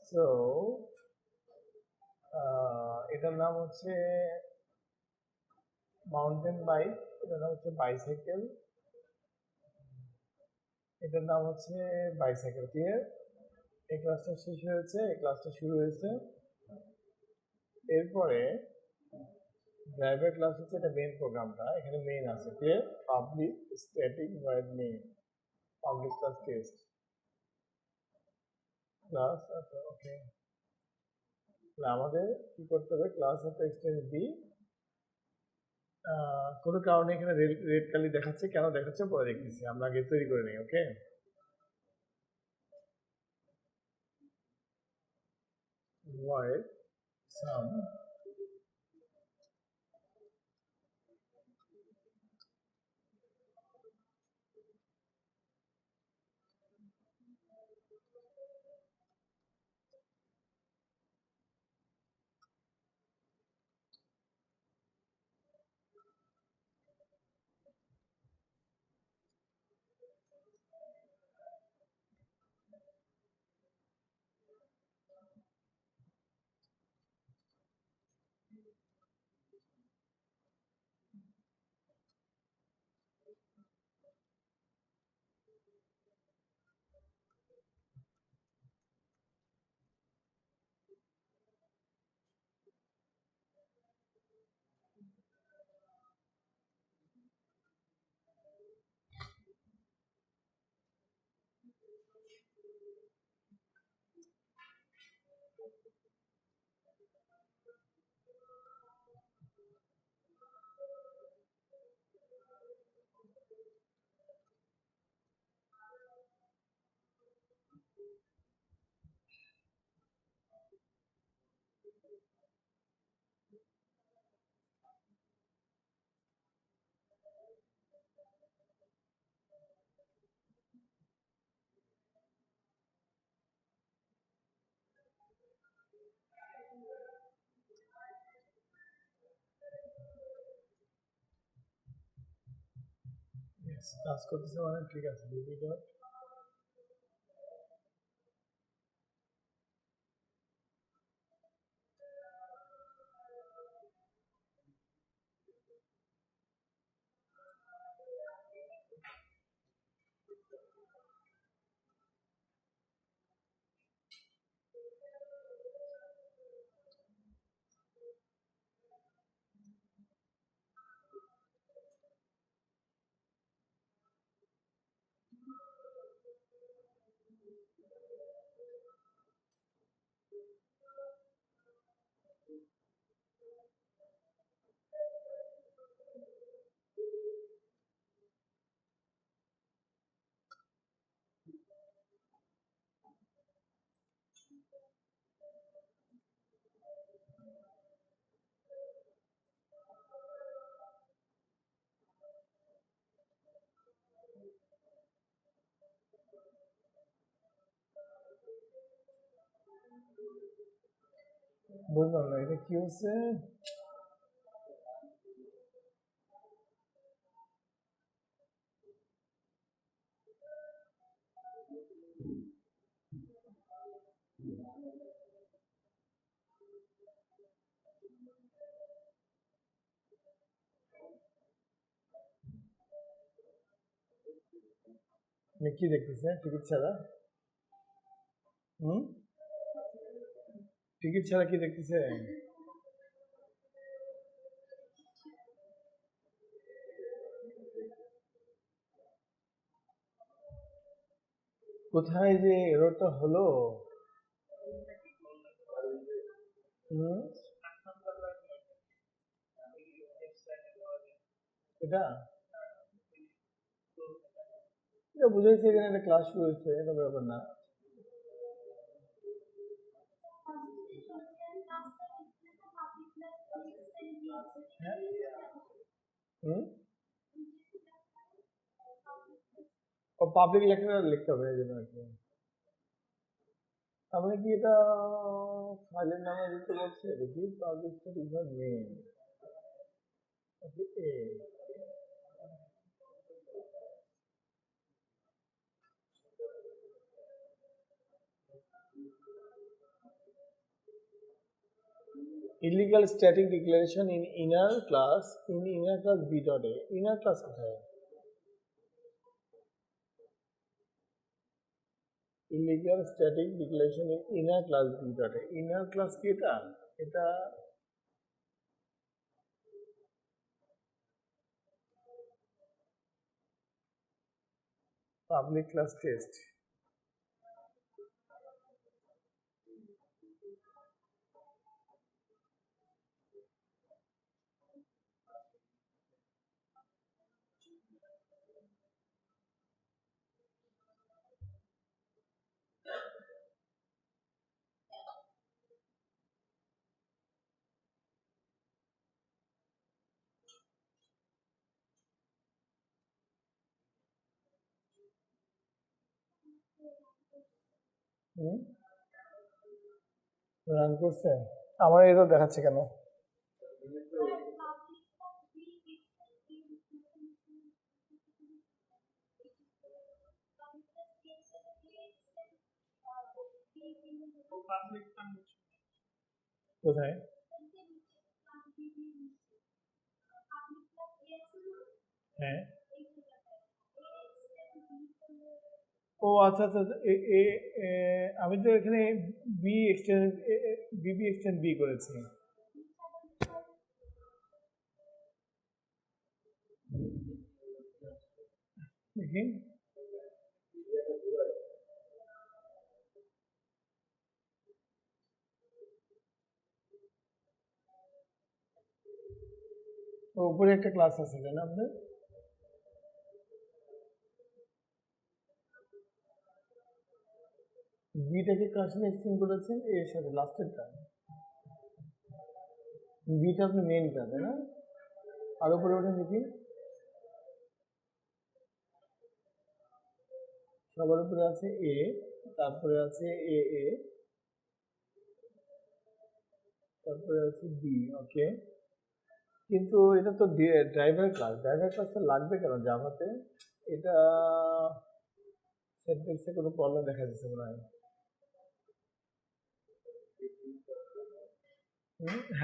[SPEAKER 1] সো এটার নাম হচ্ছে মাউন্টেন বাইক, এটার নাম হচ্ছে বাইসাইকেল, এটার নাম হচ্ছে বাইসাইকেল। ক্লিয়ার? এই ক্লাসটা শেষ হয়েছে, এই ক্লাসটা শুরু হয়েছে। এরপরে ড্রাইভার ক্লাস হচ্ছে এটা মেইন প্রোগ্রামটা, এখানে মেইন আছে যে public static void main public class test class. আচ্ছা ওকে, আমাদের কি করতে হবে, ক্লাস হচ্ছে এক্সটেন্স বি। কোনো কারণে এখানে রেড কালি দেখাচ্ছে, কেন দেখাচ্ছে পরে দেখতেছি, আমরা আগে তৈরি করে নিই। ওকে, void sum কাজ করতেছে মানে ঠিক আছে, বিবি ডট বুঝলাম না এটা কি হচ্ছে। কি দেখতেছে টিকিট ছাড়া? হুম, টিকিট ছাড়া কি দেখতেছে? কোথায় যে এররটা হলো হুম, এটা এটা বুঝাইছে এখানে একটা ক্লাস শুরু হয়েছে, এটা ব্যাপার না। হ্যাঁ, হুম, ও পাবলিক লেকচার লিখতে হবে এই জন্য আর কি। তার মানে কি এটা ফাইলের নামে দিতে বলছে, দেখি public static void main A illegal static declaration in inner class b dot a inner class কোথায়? illegal static declaration in inner class b dot a inner class কি এটা? এটা পাবলিক ক্লাস টেস্ট। হুম, রান করছে, আমার এটা দেখাচ্ছে কেন? কোথায়? হ্যাঁ, ও আচ্ছা আচ্ছা আচ্ছা, আমি তো এখানে বি এক্সটেন্ড বিবি এক্সটেন্ড বি করেছি। দেখি, ও উপরে একটা ক্লাস আছে তাই না আপনার? বিটাকে কার সাথে এক্সটেন্ড করেছেন? এর সাথে, লাস্টেরটা। বিটা আপনি মেনটা তাই না? আর উপরে ওঠেন দেখি, সবার উপরে আছে এ, তারপরে আছে এ এ, তারপরে আছে বি। ওকে, কিন্তু এটা তো ড্রাইভার ক্লাস তো লাগবে কেন জাভাতে? এটা সেন্টেন্সে কোনো প্রবলেম দেখা দিচ্ছে মনে হয়। হুম, হ্যাঁ।